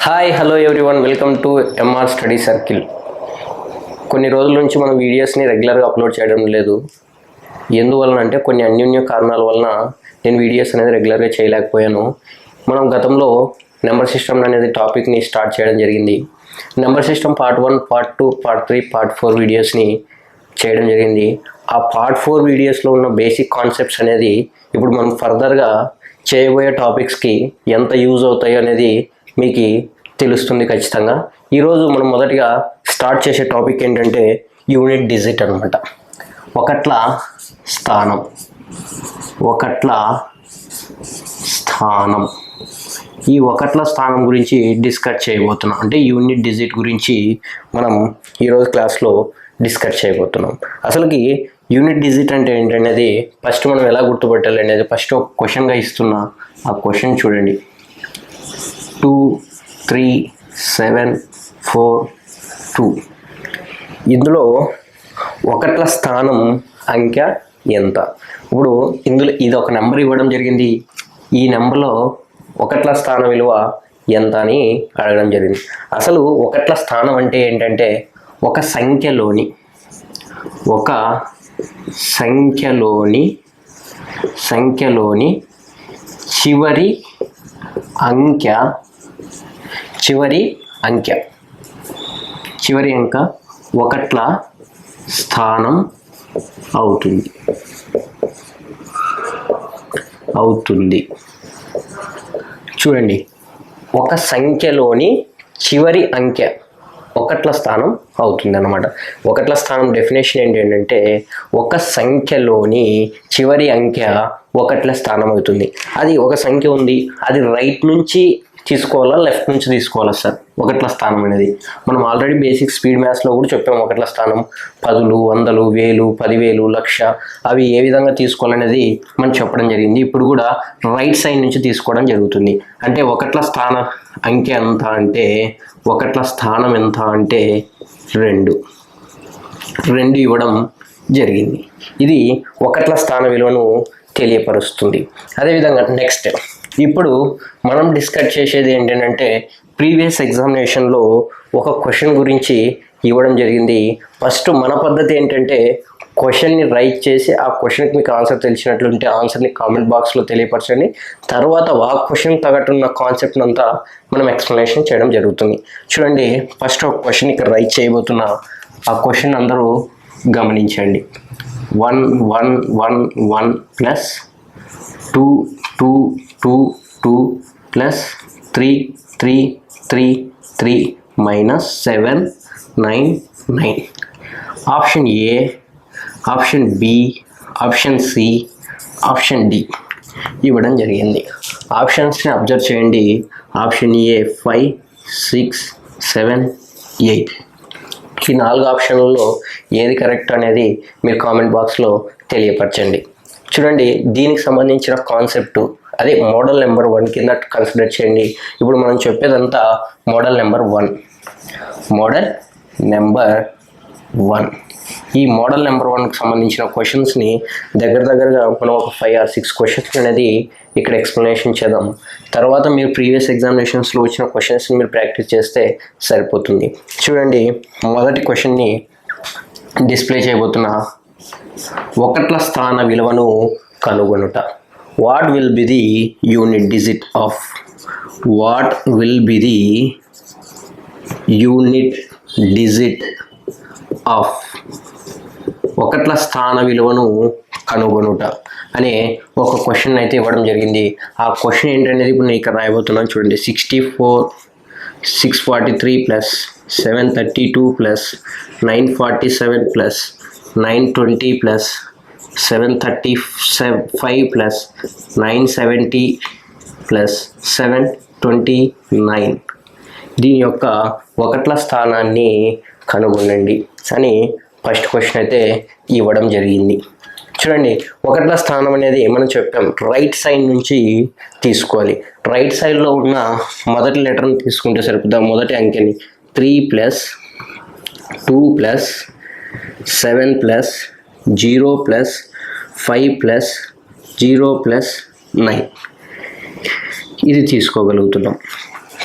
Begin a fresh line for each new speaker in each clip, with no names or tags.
Hi hello everyone, welcome to MR study circle. కొన్ని రోజుల నుంచి మనం వీడియోస్ని రెగ్యులర్గా అప్లోడ్ చేయడం లేదు. ఎందువలన అంటే కొన్ని అన్యోన్య కారణాల వలన నేను వీడియోస్ అనేది రెగ్యులర్గా చేయలేకపోయాను. మనం గతంలో నెంబర్ సిస్టమ్ అనేది టాపిక్ని స్టార్ట్ చేయడం జరిగింది. Number system part 1, part 2, part 3, part 4 వీడియోస్ని చేయడం జరిగింది. ఆ పార్ట్ 4 వీడియోస్లో ఉన్న బేసిక్ కాన్సెప్ట్స్ అనేది ఇప్పుడు మనం ఫర్దర్గా చేయబోయే టాపిక్స్కి ఎంత యూజ్ అవుతాయి అనేది మీకు తెలుస్తుంది ఖచ్చితంగా. ఈరోజు మనం మొదటిగా స్టార్ట్ చేసే టాపిక్ ఏంటంటే యూనిట్ డిజిట్ అనమాట. ఒకట్ల స్థానం. ఈ ఒకట్ల స్థానం గురించి డిస్కస్ చేయబోతున్నాం. అంటే యూనిట్ డిజిట్ గురించి మనం ఈరోజు క్లాస్లో డిస్కస్ చేయబోతున్నాం. అసలుకి యూనిట్ డిజిట్ అంటే ఏంటనేది ఫస్ట్ మనం ఎలా గుర్తుపట్టాలి అనేది ఫస్ట్ ఒక క్వశ్చన్గా ఇస్తున్నా. ఆ క్వశ్చన్ చూడండి. 2, 3, 7, 4, 2. ఇందులో ఒకట్ల స్థానం అంకె ఎంత? ఇప్పుడు ఇందులో ఇది ఒక నెంబర్ ఇవ్వడం జరిగింది. ఈ నెంబర్లో ఒకట్ల స్థానం విలువ ఎంత అని అడగడం జరిగింది. అసలు ఒకట్ల స్థానం అంటే ఏంటంటే ఒక సంఖ్యలోని చివరి అంకె ఒకట్ల స్థానం అవుతుంది. చూడండి, ఒక సంఖ్యలోని చివరి అంకె ఒకట్ల స్థానం అవుతుంది అన్నమాట. ఒకట్ల స్థానం డెఫినేషన్ ఏంటంటే ఒక సంఖ్యలోని చివరి అంకె ఒకట్ల స్థానం అవుతుంది. అది ఒక సంఖ్య ఉంది, అది రైట్ నుంచి తీసుకోవాలా లెఫ్ట్ నుంచి తీసుకోవాలా సార్ ఒకట్ల స్థానం అనేది? మనం ఆల్రెడీ బేసిక్ స్పీడ్ మ్యాథ్స్లో కూడా చెప్పాము. ఒకట్ల స్థానం 10, 100, 1000, 10,000, 1,00,000 అవి ఏ విధంగా తీసుకోవాలనేది మనం చెప్పడం జరిగింది. ఇప్పుడు కూడా రైట్ సైడ్ నుంచి తీసుకోవడం జరుగుతుంది. అంటే ఒకట్ల స్థాన అంకె ఎంత అంటే ఒకట్ల స్థానం ఎంత అంటే 2 ఇవ్వడం జరిగింది. ఇది ఒకట్ల స్థాన విలువను తెలియపరుస్తుంది. అదేవిధంగా నెక్స్ట్ ఇప్పుడు మనం డిస్కస్ చేసేది ఏంటంటే ప్రీవియస్ ఎగ్జామినేషన్లో ఒక క్వశ్చన్ గురించి ఇవ్వడం జరిగింది. ఫస్ట్ మన పద్ధతి ఏంటంటే క్వశ్చన్ని రైట్ చేసి ఆ క్వశ్చన్కి మీకు ఆన్సర్ తెలిసినట్లుంటే ఆన్సర్ని కామెంట్ బాక్స్లో తెలియపరచండి. తర్వాత ఆ క్వశ్చన్ తగ్గట్టున్న కాన్సెప్ట్ అంతా మనం ఎక్స్ప్లెనేషన్ చేయడం జరుగుతుంది. చూడండి, ఫస్ట్ ఒక క్వశ్చన్ ఇక్కడ రైట్ చేయబోతున్నా. ఆ క్వశ్చన్ అందరూ గమనించండి. 1, 1, 1, 1 plus 2, 2, 2, 2 plus 3, 3, 3, 3 minus 7, 9, 9. Option A, option B, option C, option D ఇవ్వడం జరిగింది. ఆప్షన్స్ని అబ్జర్వ్ చేయండి. Option A 5, 6, 7, 8. ఈ 4 ఆప్షన్లలో ఏది కరెక్ట్ అనేది మీరు కామెంట్ బాక్స్లో తెలియపరచండి. చూడండి, దీనికి సంబంధించిన కాన్సెప్ట్ అదే మోడల్ నెంబర్ 1 కింద కన్సిడర్ చేయండి. ఇప్పుడు మనం చెప్పేదంతా మోడల్ నెంబర్ 1. ఈ మోడల్ నెంబర్ 1కి సంబంధించిన క్వశ్చన్స్ని దగ్గరగా మనం ఒక 5 or 6 క్వశ్చన్స్ అనేది ఇక్కడ ఎక్స్ప్లెనేషన్ చేద్దాం. తర్వాత మీరు ప్రీవియస్ ఎగ్జామినేషన్స్లో వచ్చిన క్వశ్చన్స్ని మీరు ప్రాక్టీస్ చేస్తే సరిపోతుంది. చూడండి, మొదటి క్వశ్చన్ని డిస్ప్లే చేయబోతున్నా. ఒకట్ల స్థాన విలువను కనుగొనుట. What will be the unit digit of ఒకట్ల స్థాన విలువను కనుగొనుట అనే ఒక క్వశ్చన్ అయితే ఇవ్వడం జరిగింది. ఆ క్వశ్చన్ ఏంటనేది ఇప్పుడు నేను ఇక్కడ రాయబోతున్నాను. చూడండి, 643 plus 732 plus 947 plus 920 plus 735 plus 970 plus 729. దీని యొక్క ఒకట్ల స్థానాన్ని కనుగొనండి అని ఫస్ట్ క్వశ్చన్ అయితే ఇవ్వడం జరిగింది. చూడండి, ఒకట్ల స్థానం అనేది మనం చెప్పాం రైట్ సైడ్ నుంచి తీసుకోవాలి. రైట్ సైడ్లో ఉన్న మొదటి లెటర్ని తీసుకుంటే సరిపోతుంది. మొదటి అంకెని 3 plus 2 plus 7 plus 0 plus 5 plus 0 plus 9 ఇది తీసుకోగలుగుతున్నాం.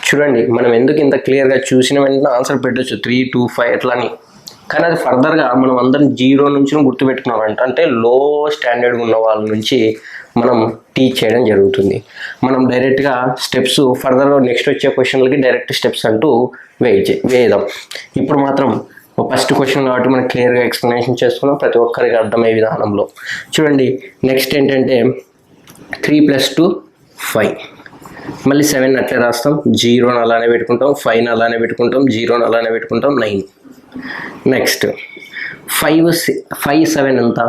చూడండి మనం ఎందుకు ఇంత క్లియర్గా చూసిన వెంటనే ఆన్సర్ పెట్టచ్చు 3, 2, 5 ఎట్లా అని. కానీ అది ఫర్దర్గా మనం అందరం 0 నుంచి గుర్తుపెట్టుకున్నామంట, అంటే లో స్టాండర్డ్ ఉన్న వాళ్ళ నుంచి మనం టీచ్ చేయడం జరుగుతుంది. మనం డైరెక్ట్గా స్టెప్స్ ఫర్దర్గా నెక్స్ట్ వచ్చే క్వశ్చన్లకి డైరెక్ట్ స్టెప్స్ అంటూ వేద్దాం. ఇప్పుడు మాత్రం ఫస్ట్ క్వశ్చన్ కాబట్టి మనం క్లియర్గా ఎక్స్ప్లెనేషన్ చేసుకున్నాం ప్రతి ఒక్కరికి అర్థమయ్యే విధానంలో. చూడండి నెక్స్ట్ ఏంటంటే 3 + 2 5, మళ్ళీ 7 అట్లే రాస్తాం, 0 అలానే పెట్టుకుంటాం, 5 అలానే పెట్టుకుంటాం, 0 అలానే పెట్టుకుంటాం, 9. నెక్స్ట్ 5, 7 ఎంత?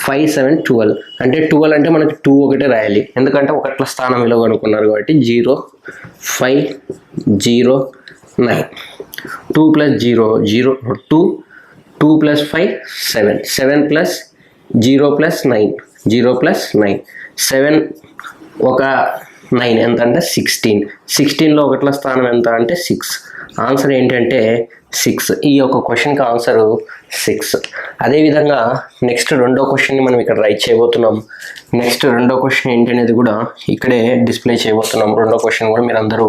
5, 7, 12. అంటే 12 అంటే మనకి 2 ఒకటే రాయాలి, ఎందుకంటే ఒకట్ల స్థానం విలువ అనుకున్నారు కాబట్టి. 0, 5, 0, 9. 2 + 0, 0, 2, 2 + 5, 7, 7 + 0 + 9, 0 + 9, 7 ఒక 9 ఎంత అంటే 16. 16లో ఒకట్ల స్థానం ఎంత అంటే 6. ఆన్సర్ ఏంటంటే 6. ఈ యొక్క క్వశ్చన్కి ఆన్సరు 6. అదేవిధంగా నెక్స్ట్ రెండో క్వశ్చన్ని మనం ఇక్కడ రైట్ చేయబోతున్నాం. నెక్స్ట్ రెండో క్వశ్చన్ ఏంటి అనేది కూడా ఇక్కడే డిస్ప్లే చేయబోతున్నాం. రెండో క్వశ్చన్ కూడా మీరు అందరూ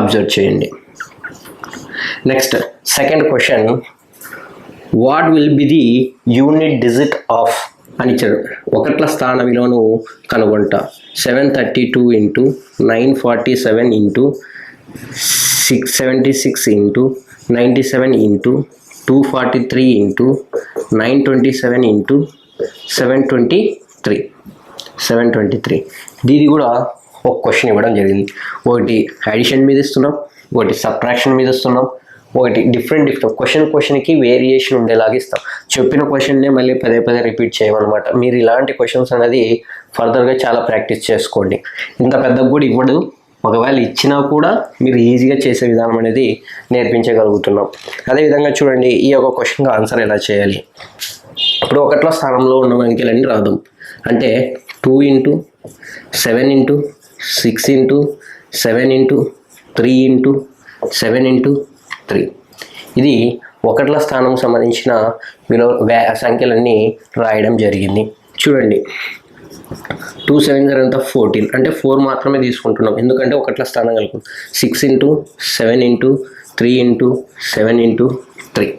అబ్జర్వ్ చేయండి. Next second question, what will be the unit digit of అని ఇచ్చారు. ఒకట్ల స్థాన విలువను కనుగొంట. 732 × 947 × 676 × 97 × 243 × 927 × 723. దీది కూడా ఒక క్వశ్చన్ ఇవ్వడం జరిగింది. ఒకటి అడిషన్ మీద ఇస్తున్నాం, ఒకటి సబ్ట్రాక్షన్ మీద ఇస్తున్నాం, ఒకటి డిఫరెంట్ క్వశ్చన్కి వేరియేషన్ ఉండేలాగా ఇస్తాం. చెప్పిన క్వశ్చన్నే మళ్ళీ పదే రిపీట్ చేయమన్నమాట. మీరు ఇలాంటి క్వశ్చన్స్ అనేది ఫర్దర్గా చాలా ప్రాక్టీస్ చేసుకోండి. ఇంత పెద్దగా కూడా ఇవ్వడు, ఒకవేళ ఇచ్చినా కూడా మీరు ఈజీగా చేసే విధానం అనేది నేర్పించగలుగుతున్నాం. అదేవిధంగా చూడండి ఈ యొక్క క్వశ్చన్కి ఆన్సర్ ఎలా చేయాలి. ఇప్పుడు ఒకట్ల స్థానంలో ఉన్న అంకెలన్నీ రాద్దాం. అంటే 2 × 7 × 6 × 7 × 3 × 7 × 3. ఇది ఒకట్ల స్థానం సంబంధించిన సంఖ్యలన్నీ రాయడం జరిగింది. చూడండి 2 7 ఎంత 14, అంటే 4 మాత్రమే తీసుకుంటున్నాం ఎందుకంటే ఒకట్ల స్థానం కలుపు. 6 × 7 × 3 × 7 × 3.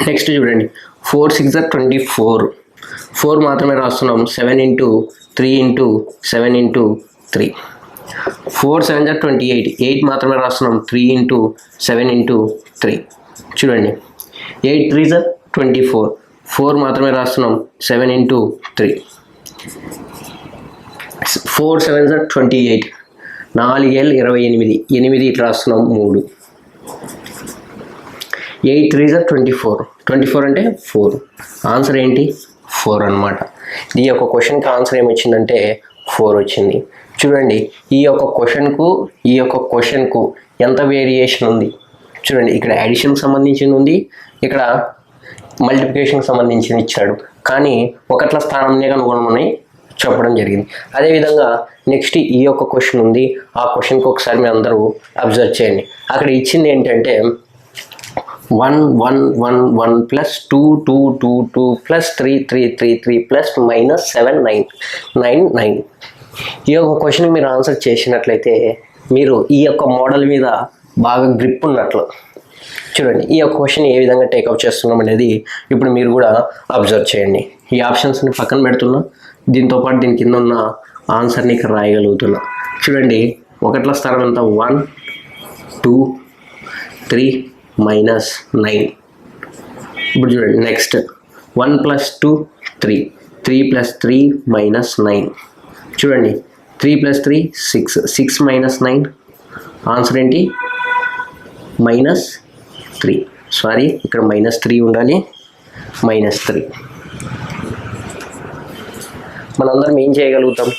నెక్స్ట్ చూడండి 4 6 24, 4 మాత్రమే రాస్తున్నాం. 7 × 3 × 7 × 3. 4 7 28, 8 మాత్రమే రాస్తున్నాం. 3 × 7 × 3. చూడండి 8 3 24, 4 మాత్రమే రాస్తున్నాం. 7 × 3. 4 7 28, 4 ఏళ్ళు 28, 8 ఇట్లా రాస్తున్నాం 3. 8 3 24, 24 అంటే 4. ఆన్సర్ ఏంటి 4 అన్నమాట. ఈ యొక్క క్వశ్చన్కి ఆన్సర్ ఏమొచ్చిందంటే 4 వచ్చింది. చూడండి ఈ యొక్క క్వశ్చన్కు ఎంత వేరియేషన్ ఉంది. చూడండి ఇక్కడ అడిషన్ సంబంధించింది ఉంది, ఇక్కడ మల్టిప్లికేషన్కి సంబంధించి ఇచ్చాడు, కానీ ఒకట్ల స్థానంనే కనుగొనమని చెప్పడం జరిగింది. అదేవిధంగా నెక్స్ట్ ఈ యొక్క క్వశ్చన్ ఉంది. ఆ క్వశ్చన్కి ఒకసారి మీరు అందరూ అబ్జర్వ్ చేయండి. అక్కడ ఇచ్చింది ఏంటంటే 1 1 1 1 + 2 2 2 2 + 3 3 3 3 + -7 9 9 9. ఈ యొక్క క్వశ్చన్కి మీరు ఆన్సర్ చేసినట్లయితే మీరు ఈ యొక్క మోడల్ మీద బాగా గ్రిప్ ఉన్నట్లు. చూడండి ఈ యొక్క క్వశ్చన్ ఏ విధంగా టేకప్ చేస్తున్నాం అనేది ఇప్పుడు మీరు కూడా అబ్జర్వ్ చేయండి. ఈ ఆప్షన్స్ని పక్కన పెడుతున్నా, దీంతోపాటు దీని కింద ఉన్న ఆన్సర్ని ఇక్కడ రాయగలుగుతున్నా. చూడండి ఒకట్ల స్థానం ఎంత 1 2 3 -9. ఇప్పుడు చూడండి నెక్స్ట్ 1 + 2 3, 3 + 3 -9. చూడండి 3 + 3 6, 6 - 9. ఆన్సర్ ఏంటి -3. సారీ ఇక్కడ -3 ఉండాలి, -3. మనందరం ఏం చేయగలుగుతాం,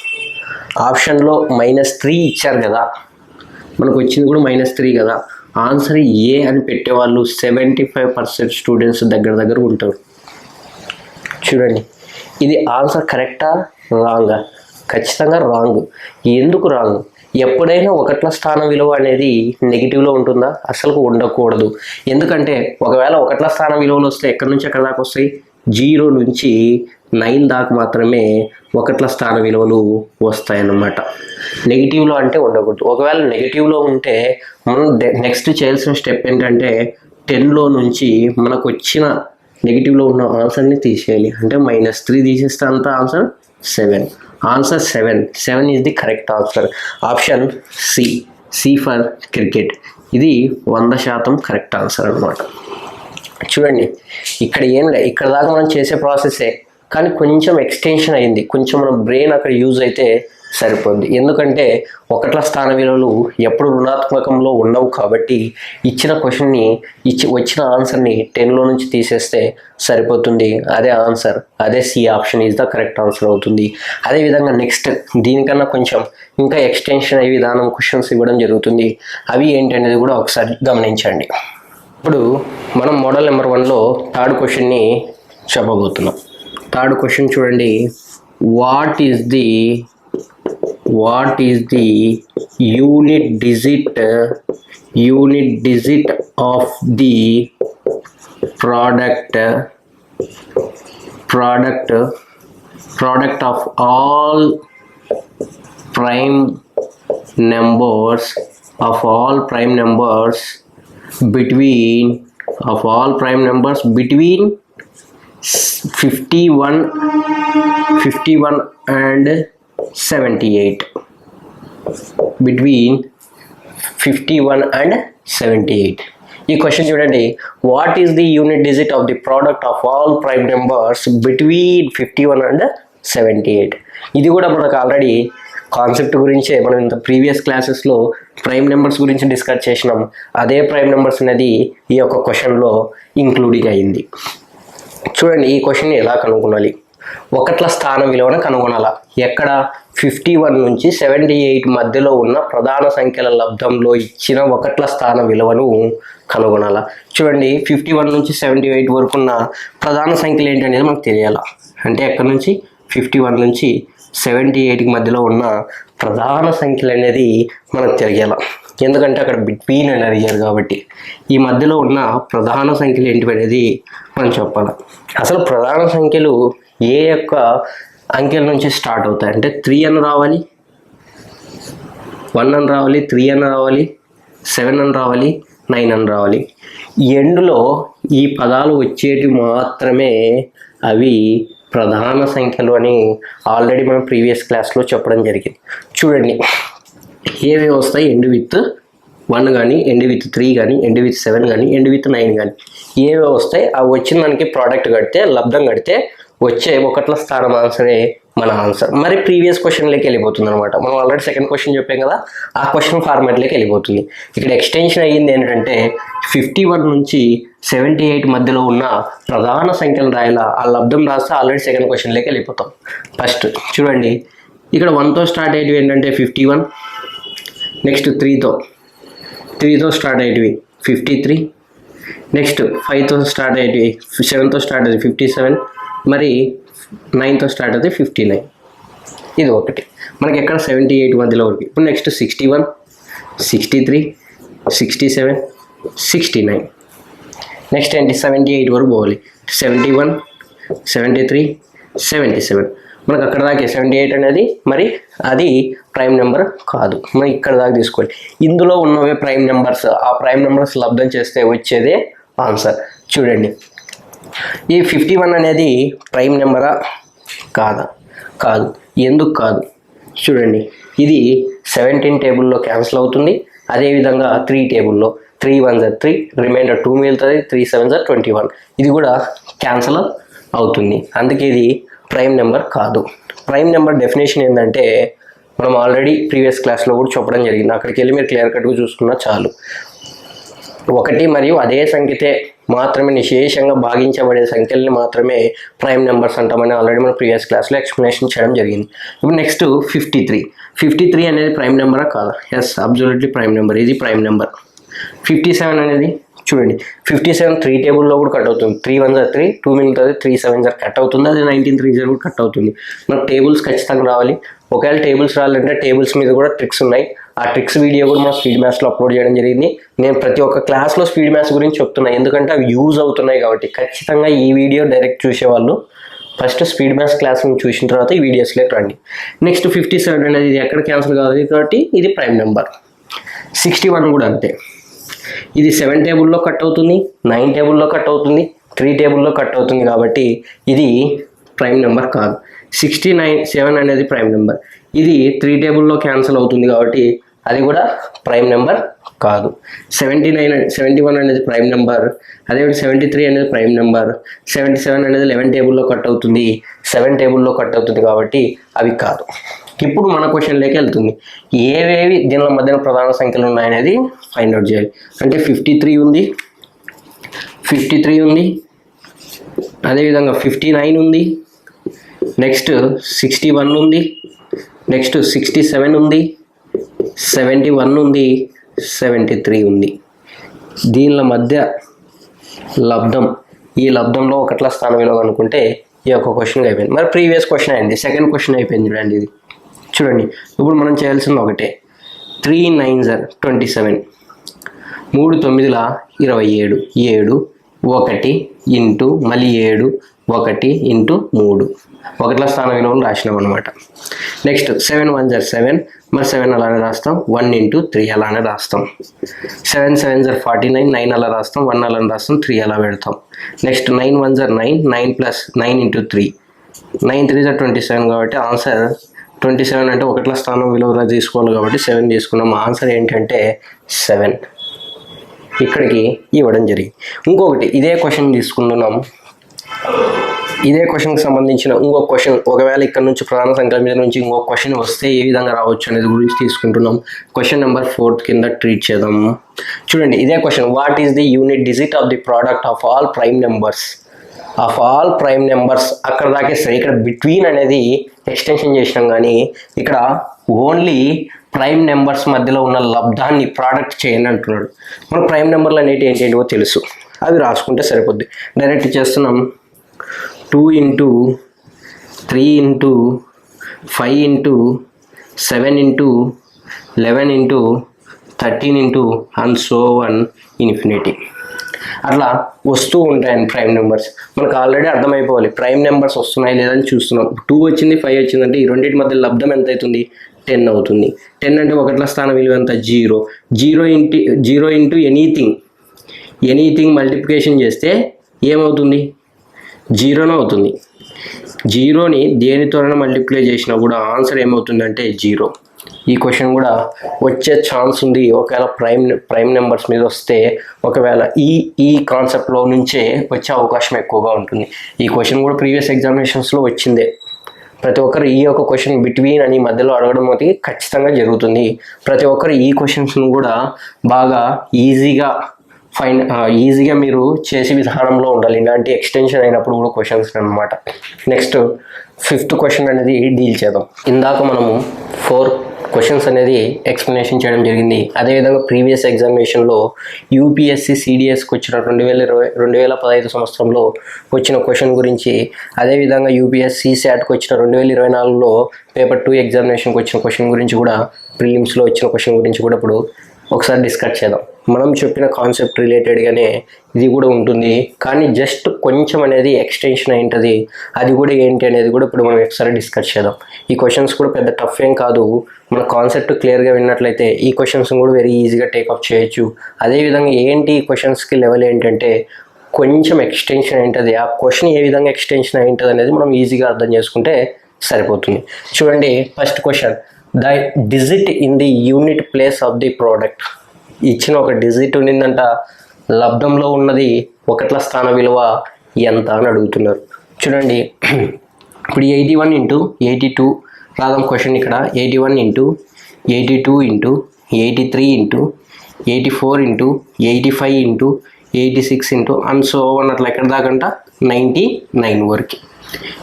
ఆప్షన్లో -3 ఇచ్చారు కదా, మనకు వచ్చింది కూడా -3 కదా. ఆన్సర్ ఏ అని పెట్టేవాళ్ళు 75% స్టూడెంట్స్ దగ్గర ఉంటారు. చూడండి ఇది ఆన్సర్ కరెక్టా రాంగా? ఖచ్చితంగా రాంగ్. ఎందుకు రాంగ్? ఎప్పుడైనా ఒకట్ల స్థానం విలువ అనేది నెగిటివ్లో ఉంటుందా? అసలు ఉండకూడదు. ఎందుకంటే ఒకవేళ ఒకట్ల స్థానం విలువలు వస్తే ఎక్కడి నుంచి ఎక్కడి దాకా వస్తాయి? 0 నుంచి 9 దాకా మాత్రమే ఒకట్ల స్థాన విలువలు వస్తాయన్నమాట. నెగిటివ్లో అంటే ఉండకూడదు. ఒకవేళ నెగిటివ్లో ఉంటే మనం నెక్స్ట్ చేయాల్సిన స్టెప్ ఏంటంటే 10లో నుంచి మనకు వచ్చిన నెగిటివ్లో ఉన్న ఆన్సర్ని తీసేయాలి. అంటే -3 తీసేస్తే అంత answer 7. Answer 7 is the correct answer. Option C for cricket. ఇది 100% కరెక్ట్ ఆన్సర్ అనమాట. చూడండి, ఇక్కడ ఏం లేదు, ఇక్కడ దాకా మనం చేసే ప్రాసెసే, కానీ కొంచెం ఎక్స్టెన్షన్ అయింది. కొంచెం మన బ్రెయిన్ అక్కడ యూజ్ అయితే సరిపోద్ది. ఎందుకంటే ఒకట్ల స్థాన విలువలు ఎప్పుడు రుణాత్మకంలో ఉండవు కాబట్టి ఇచ్చిన క్వశ్చన్ని వచ్చిన ఆన్సర్ని 10లో నుంచి తీసేస్తే సరిపోతుంది. అదే ఆన్సర్, అదే C option is the correct answer అవుతుంది. అదేవిధంగా నెక్స్ట్ దీనికన్నా కొంచెం ఇంకా ఎక్స్టెన్షన్ అయ్యే విధానం క్వశ్చన్స్ ఇవ్వడం జరుగుతుంది. అవి ఏంటనేది కూడా ఒకసారి గమనించండి. ఇప్పుడు మనం మోడల్ నెంబర్ 1లో థర్డ్ క్వశ్చన్ని చెప్పబోతున్నాం. థర్డ్ క్వశ్చన్ చూడండి. What is the unit digit of the product of all prime numbers between 51 and 78. Between 51 and 78. ఈ క్వశ్చన్ చూడండి. What is the unit digit of the product of all prime numbers between 51 and 78. ఇది కూడా మనకు already concept గురించే మనం ఇంత previous క్లాసెస్లో prime numbers గురించి డిస్కస్ చేసినాం. అదే ప్రైమ్ నెంబర్స్ అనేది ఈ యొక్క క్వశ్చన్లో ఇంక్లూడింగ్ అయింది. చూడండి, ఈ క్వశ్చన్ని ఎలా కనుగొనాలి? ఒకట్ల స్థాన విలువను కనుగొనాల. ఎక్కడ? 51 నుంచి 78 మధ్యలో ఉన్న ప్రధాన సంఖ్యల లబ్ధంలో ఇచ్చిన ఒకట్ల స్థాన విలువను కనుగొనాల. చూడండి, 51 నుంచి 78 వరకు ఉన్న ప్రధాన సంఖ్యలు ఏంటనేది మనకు తెలియాలా. అంటే ఎక్కడి నుంచి 51 నుంచి 78కి మధ్యలో ఉన్న ప్రధాన సంఖ్యలు అనేది మనకు తెలియాల. ఎందుకంటే అక్కడ బిట్వీన్ అని అడిగారు కాబట్టి ఈ మధ్యలో ఉన్న ప్రధాన సంఖ్యలు ఏంటి అనేది మనం చెప్పాలి. అసలు ప్రధాన సంఖ్యలు ఏ యొక్క అంకెల నుంచి స్టార్ట్ అవుతాయి అంటే 3 అని రావాలి, 1 అని రావాలి, 3 అని రావాలి, 7 అని రావాలి, 9 అని రావాలి. ఎండ్లో ఈ పదాలు వచ్చేటి మాత్రమే అవి ప్రధాన సంఖ్యలు అని ఆల్రెడీ మనం ప్రీవియస్ క్లాస్లో చెప్పడం జరిగింది. చూడండి, ఏవేవి వస్తాయి? ఎండ్ విత్ 1 కానీ, ఎండ్ విత్ 3 కానీ, ఎండ్ విత్ 7 కానీ, ఎండ్ విత్ 9 కానీ ఏవేవి వస్తాయి? అవి వచ్చిన దానికి ప్రోడక్ట్ కడితే, లబ్ధం కడితే వచ్చే ఒకట్ల స్థానం ఆన్సరే మన ఆన్సర్. మరి ప్రీవియస్ క్వశ్చన్లోకి వెళ్ళిపోతుంది అనమాట. మనం ఆల్రెడీ సెకండ్ క్వశ్చన్ చెప్పాం కదా, ఆ క్వశ్చన్ ఫార్మాట్లోకి వెళ్ళిపోతుంది. ఇక్కడ ఎక్స్టెన్షన్ అయ్యింది ఏంటంటే 51 నుంచి 78 మధ్యలో ఉన్న ప్రధాన సంఖ్యలు రాయాలా. ఆ లబ్ధం రాస్తే ఆల్రెడీ సెకండ్ క్వశ్చన్లోకి వెళ్ళిపోతాం. ఫస్ట్ చూడండి, ఇక్కడ 1తో స్టార్ట్ అయ్యేవి ఏంటంటే 51, నెక్స్ట్ 3తో స్టార్ట్ అయ్యేవి 53, నెక్స్ట్ 5తో స్టార్ట్ అయ్యేవి, 7తో స్టార్ట్ అయ్యేది 57, మరి 9తో స్టార్ట్ అయితే 59. ఇది ఒకటి మనకి ఎక్కడ 78 మధ్యలో వరకు. ఇప్పుడు నెక్స్ట్ 61, 63, 67, 69. నెక్స్ట్ ఏంటి? 78 వరకు పోవాలి. 71, 73, 77. మనకు అక్కడ దాకా 78 అనేది మరి అది ప్రైమ్ నెంబర్ కాదు. మనం ఇక్కడ దాకా తీసుకోవాలి. ఇందులో ఉన్నవే ప్రైమ్ నెంబర్స్. ఆ ప్రైమ్ నెంబర్స్ లబ్ధం చేస్తే వచ్చేదే ఆన్సర్. చూడండి, ఈ 51 అనేది ప్రైమ్ నెంబరా కాదా? కాదు. ఎందుకు కాదు? చూడండి, ఇది 17 టేబుల్లో క్యాన్సిల్ అవుతుంది. అదేవిధంగా 3 టేబుల్లో 3 1s are 3, రిమైండర్ 2 మిగులుతుంది, 3 7s are 21. ఇది కూడా క్యాన్సిల్ అవుతుంది. అందుకే ఇది ప్రైమ్ నెంబర్ కాదు. ప్రైమ్ నెంబర్ డెఫినేషన్ ఏంటంటే మనం ఆల్రెడీ ప్రీవియస్ క్లాస్లో కూడా చెప్పడం జరిగింది. అక్కడికి వెళ్ళి మీరు క్లియర్ కట్గా చూసుకున్నా చాలు. 1 మరియు అదే సంఖ్యతే మాత్రమే నిశేషంగా భాగించబడే సంఖ్యల్ని మాత్రమే ప్రైమ్ నెంబర్స్ అంటామని ఆల్రెడీ మనం ప్రీవియస్ క్లాస్లో ఎక్స్ప్లెనేషన్ చేయడం జరిగింది. ఇప్పుడు నెక్స్ట్ 53 అనేది ప్రైమ్ నెంబరా కాదా? Yes, absolutely prime number. ఇది ప్రైమ్ నెంబర్. 57 అనేది చూడండి, 57 3 టేబుల్లో కూడా కట్ అవుతుంది. 3 1s are 3, 2 మిగులుతుంది, 3 7s are కట్ అవుతుంది. అది 19 3s కూడా కట్ అవుతుంది. మనకు టేబుల్స్ ఖచ్చితంగా రావాలి. ఒకవేళ టేబుల్స్ రావాలంటే టేబుల్స్ మీద కూడా ట్రిక్స్ ఉన్నాయి. ఆ ట్రిక్స్ వీడియో కూడా మన స్పీడ్ మ్యాథ్స్లో అప్లోడ్ చేయడం జరిగింది. నేను ప్రతి ఒక్క క్లాస్లో స్పీడ్ మ్యాథ్స్ గురించి చెప్తున్నాను, ఎందుకంటే అవి యూజ్ అవుతున్నాయి కాబట్టి. ఖచ్చితంగా ఈ వీడియో డైరెక్ట్ చూసేవాళ్ళు ఫస్ట్ స్పీడ్ మ్యాథ్స్ క్లాస్ చూసిన తర్వాత ఈ వీడియోస్లోకి రండి. నెక్స్ట్ 57 అనేది ఇది ఎక్కడ క్యాన్సిల్ కాదు కాబట్టి ఇది ప్రైమ్ నెంబర్. 61 కూడా అంతే. ఇది 7 టేబుల్లో కట్ అవుతుంది, 9 టేబుల్లో కట్ అవుతుంది, 3 టేబుల్లో కట్ అవుతుంది కాబట్టి ఇది ప్రైమ్ నెంబర్ కాదు. 7 అనేది ప్రైమ్ నెంబర్. ఇది 3 టేబుల్లో క్యాన్సిల్ అవుతుంది కాబట్టి అది కూడా ప్రైమ్ నెంబర్ కాదు. 71 అనేది ప్రైమ్ నెంబర్. అదే 73 అనేది ప్రైమ్ నెంబర్. 77 అనేది 11 టేబుల్లో కట్ అవుతుంది, 7 టేబుల్లో కట్ అవుతుంది కాబట్టి అవి కాదు. ఇప్పుడు మన క్వశ్చన్లోకి వెళ్తుంది. ఏవేవి దీనిల మధ్యన ప్రధాన సంఖ్యలు ఉన్నాయనేది ఫైండ్ అవుట్ చేయాలి. అంటే 53 ఉంది, అదేవిధంగా 59 ఉంది, నెక్స్ట్ 61 ఉంది, నెక్స్ట్ 67 ఉంది, 71 ఉంది, 73 ఉంది. దీనిల మధ్య లబ్ధం, ఈ లబ్ధంలో ఒకట్ల స్థానం విలువ అనుకుంటే ఈ యొక్క క్వశ్చన్ అయిపోయింది. మరి ప్రీవియస్ క్వశ్చన్ అయింది, సెకండ్ క్వశ్చన్ అయిపోయింది చూడండి. ఇది చూడండి, ఇప్పుడు మనం చేయాల్సింది ఒకటే. 3 9s are 27, 3 9ల 27, 7 1 ఇంటూ మళ్ళీ 7 1 ఇంటూ 3 ఒకట్ల స్థానం విలువలు రాసినాం అనమాట. నెక్స్ట్ 7 1s are 7, మరి 7 అలానే రాస్తాం, 1 ఇంటూ 3 అలానే రాస్తాం. 7 7s are 49, 9 అలా రాస్తాం, 1 అలానే రాస్తాం, 3 అలా పెడతాం. Next 9 1s are 9, 9 plus 9 into 3, 9 3s are 27 కాబట్టి ఆన్సర్ 27. అంటే ఒకట్ల స్థానం విలువ తీసుకోవాలి కాబట్టి 7 తీసుకున్నాం. ఆన్సర్ ఏంటంటే 7 ఇక్కడికి ఇవ్వడం జరిగింది. ఇంకొకటి ఇదే క్వశ్చన్ తీసుకుంటున్నాం. ఇదే క్వశ్చన్కి సంబంధించిన ఇంకొక క్వశ్చన్, ఒకవేళ ఇక్కడ నుంచి ప్రధాన సంఖ్యల మీద నుంచి ఇంకొక క్వశ్చన్ వస్తే ఏ విధంగా రావచ్చు అనేది గురించి తీసుకుంటున్నాం. క్వశ్చన్ నెంబర్ 4 కింద ట్రీట్ చేద్దాం. చూడండి, ఇదే question. What is the unit digit of the product of all prime numbers? అక్కడ దాకా సరే. ఇక్కడ బిట్వీన్ అనేది ఎక్స్టెన్షన్ చేసినాం, కానీ ఇక్కడ ఓన్లీ ప్రైమ్ నెంబర్స్ మధ్యలో ఉన్న లబ్ధాన్ని ప్రోడక్ట్ చేయండి అంటున్నాడు. మన ప్రైమ్ నెంబర్లు అనేవి ఏంటేంటివో తెలుసు, అవి రాసుకుంటే సరిపోద్ది. డైరెక్ట్ చేస్తున్నాం. 2 into 3 into 5 into 7 into 11 into 13 into and so one infinity. అట్లా వస్తూ ఉంటాయని ప్రైమ్ నెంబర్స్. మనకు ఆల్రెడీ అర్థమైపోవాలి ప్రైమ్ నెంబర్స్ వస్తున్నాయి లేదని చూస్తున్నాం. 2 వచ్చింది, 5 వచ్చింది అంటే ఈ రెండింటి మధ్య లబ్ధం ఎంత అవుతుంది? 10 అవుతుంది. 10 అంటే ఒకట్ల స్థానం విలువ ఎంత? 0 ఇంటూ ఎనీథింగ్ మల్టిప్లికేషన్ చేస్తే ఏమవుతుంది? 0 అవుతుంది. 0ని దేనితోనైనా మల్టిప్లై చేసినా కూడా ఆన్సర్ ఏమవుతుందంటే 0. ఈ క్వశ్చన్ కూడా వచ్చే ఛాన్స్ ఉంది ఒకవేళ ప్రైమ్ నెంబర్స్ మీద వస్తే. ఒకవేళ ఈ కాన్సెప్ట్లో నుంచే వచ్చే అవకాశం ఎక్కువగా ఉంటుంది. ఈ క్వశ్చన్ కూడా ప్రీవియస్ ఎగ్జామినేషన్స్లో వచ్చిందే. ప్రతి ఒక్కరు ఈ యొక్క క్వశ్చన్ బిట్వీన్ అని మధ్యలో అడగడం అనేది ఖచ్చితంగా జరుగుతుంది. ప్రతి ఒక్కరు ఈ క్వశ్చన్స్ను కూడా బాగా ఈజీగా మీరు చేసే విధానంలో ఉండాలి. ఇలాంటి ఎక్స్టెన్షన్ అయినప్పుడు కూడా క్వశ్చన్స్ అనమాట. నెక్స్ట్ 5th క్వశ్చన్ అనేది డీల్ చేద్దాం. ఇందాక మనము 4 క్వశ్చన్స్ అనేది ఎక్స్ప్లెనేషన్ చేయడం జరిగింది. అదేవిధంగా ప్రీవియస్ ఎగ్జామినేషన్లో యూపీఎస్సీ సిడిఎస్కి వచ్చిన 2015 సంవత్సరంలో వచ్చిన క్వశ్చన్ గురించి, అదేవిధంగా యూపీఎస్సీ శాట్కి వచ్చిన 2024లో పేపర్ 2 ఎగ్జామినేషన్కి వచ్చిన క్వశ్చన్ గురించి కూడా, ప్రిలిమ్స్లో వచ్చిన క్వశ్చన్ గురించి కూడా ఇప్పుడు ఒకసారి డిస్కస్ చేద్దాం. మనం చెప్పిన కాన్సెప్ట్ రిలేటెడ్గానే ఇది కూడా ఉంటుంది, కానీ జస్ట్ కొంచెం అనేది ఎక్స్టెన్షన్ అయింటుంది. అది కూడా ఏంటి అనేది కూడా ఇప్పుడు మనం ఒకసారి డిస్కస్ చేద్దాం. ఈ క్వశ్చన్స్ కూడా పెద్ద టఫ్ ఏం కాదు. మన కాన్సెప్ట్ క్లియర్గా విన్నట్లయితే ఈ క్వశ్చన్స్ కూడా వెరీ ఈజీగా టేకప్ చేయొచ్చు. అదేవిధంగా ఏంటి ఈ క్వశ్చన్స్కి లెవెల్ ఏంటంటే కొంచెం ఎక్స్టెన్షన్ అయింటుంది. ఆ క్వశ్చన్ ఏ విధంగా ఎక్స్టెన్షన్ అయింటుంది అనేది మనం ఈజీగా అర్థం చేసుకుంటే సరిపోతుంది. చూడండి, first question, the digit in the unit place of the product. ఇచ్చిన ఒక డిజిట్ ఉన్నిందంట, లబ్ధంలో ఉన్నది ఒకట్ల స్థాన విలువ ఎంత అని అడుగుతున్నారు. చూడండి, ఇప్పుడు 81 ఇంటూ 82 రాదాం క్వశ్చన్. ఇక్కడ 81 into 82 into 83 into 84 into 85 into 86 into and so అన్నట్లు ఎక్కడ దాకంట 99 వరకు.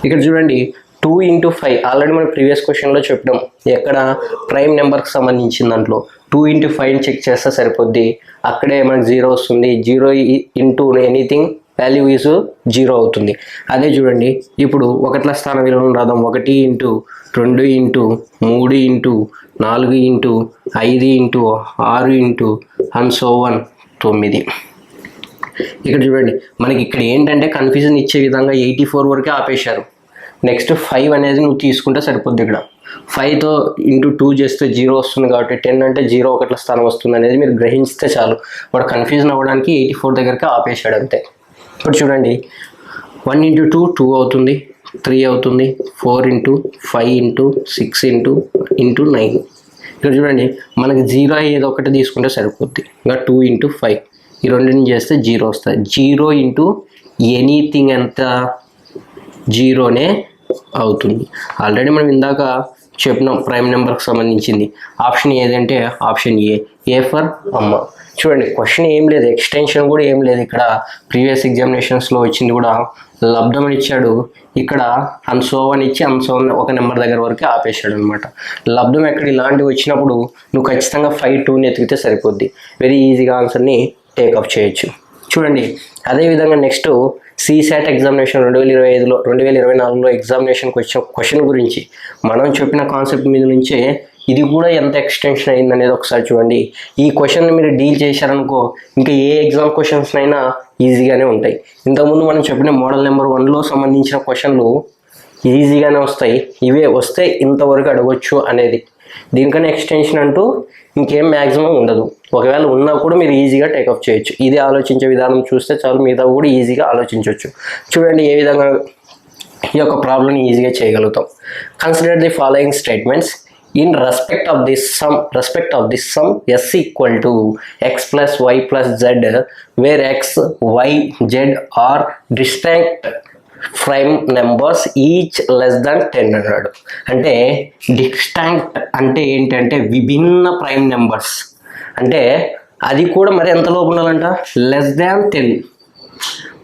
ఇక్కడ చూడండి, 2 ఇంటూ 5 ఆల్రెడీ మనం ప్రీవియస్ క్వశ్చన్లో చెప్పడం, ఎక్కడ ప్రైమ్ నెంబర్కి సంబంధించిన దాంట్లో 2 ఇంటూ 5 చెక్ చేస్తే సరిపోద్ది. అక్కడే మనకు 0 వస్తుంది. 0 ఇంటూ ఎనీథింగ్ వాల్యూ ఈజ్ 0 అవుతుంది. అదే చూడండి, ఇప్పుడు ఒకట్ల స్థాన విలువను రాద్దాం. 1 into 2 into 3 into 4 into 5 into 6 into and so one 9. ఇక్కడ చూడండి, మనకి ఇక్కడ ఏంటంటే కన్ఫ్యూజన్ ఇచ్చే విధంగా 84 వరకే ఆపేశారు. నెక్స్ట్ 5 అనేది నువ్వు తీసుకుంటే సరిపోద్ది. ఇక్కడ 5తో ఇంటూ 2 చేస్తే 0 వస్తుంది కాబట్టి 10 అంటే 0 ఒకట్ల స్థానం వస్తుంది అనేది మీరు గ్రహించితే చాలు. వాడు కన్ఫ్యూజన్ అవ్వడానికి 84 దగ్గరికి ఆపేశాడు అంతే. ఇప్పుడు చూడండి 1 ఇంటూ 2 2 అవుతుంది, 3 అవుతుంది, 4 ఇంటూ 5 ఇంటూ 6 ఇంటూ 9. ఇక్కడ చూడండి మనకి 0 అయ్యేది ఒకటి తీసుకుంటే సరిపోద్ది. ఇంకా 2 ఇంటూ 5 ఈ రెండింటిని చేస్తే 0 వస్తుంది. 0 ఇంటూ ఎనీథింగ్ ఎంత 0నే అవుతుంది. ఆల్రెడీ మనం ఇందాక చెప్పినాం ప్రైమ్ నెంబర్కి సంబంధించింది. ఆప్షన్ ఏదంటే ఆప్షన్ ఏ ఫర్ అమ్మ. చూడండి క్వశ్చన్ ఏం లేదు, ఎక్స్టెన్షన్ కూడా ఏం లేదు. ఇక్కడ ప్రీవియస్ ఎగ్జామినేషన్స్లో వచ్చింది కూడా లబ్ధం అని ఇచ్చాడు, ఇక్కడ అన్సోవన్ ఇచ్చి అన్సోవన్ ఒక నెంబర్ దగ్గర వరకు ఆపేశాడు అనమాట. లబ్ధం ఎక్కడ ఇలాంటివి వచ్చినప్పుడు నువ్వు ఖచ్చితంగా 5 2ని ఎతికితే సరిపోద్ది. వెరీ ఈజీగా ఆన్సర్ని టేకప్ చేయొచ్చు. చూడండి అదేవిధంగా నెక్స్ట్ సీసాట్ ఎగ్జామినేషన్ 2025లో 2024లో ఎగ్జామినేషన్కి వచ్చిన క్వశ్చన్ గురించి మనం చెప్పిన కాన్సెప్ట్ మీద నుంచే ఇది కూడా ఎంత ఎక్స్టెన్షన్ అయింది అనేది ఒకసారి చూడండి. ఈ క్వశ్చన్ని మీరు డీల్ చేశారనుకో ఇంకా ఏ ఎగ్జామ్ క్వశ్చన్స్ అయినా ఈజీగానే ఉంటాయి. ఇంతకుముందు మనం చెప్పిన మోడల్ నెంబర్ 1లో సంబంధించిన క్వశ్చన్లు ఈజీగానే వస్తాయి. ఇవే వస్తే ఇంతవరకు అడగొచ్చు అనేది. దీనికన్నా ఎక్స్టెన్షన్ అంటూ ఇంకేం మ్యాక్సిమం ఉండదు. ఒకవేళ ఉన్నా కూడా మీరు ఈజీగా టేకప్ చేయొచ్చు. ఇది ఆలోచించే విధానం చూస్తే చాలు, మిగతా కూడా ఈజీగా ఆలోచించవచ్చు. చూడండి ఏ విధంగా ఈ యొక్క ప్రాబ్లమ్ని ఈజీగా చేయగలుగుతాం. Consider the following statements in respect of this sum s equal to x plus y plus z where x, y, z are distinct prime numbers each less than 10 అన్నాడు. అంటే డిస్టింక్ట్ అంటే ఏంటంటే విభిన్న ప్రైమ్ నెంబర్స్ అంటే అది కూడా మరి ఎంత లోపు ఉండాలంట, లెస్ దాన్ 10.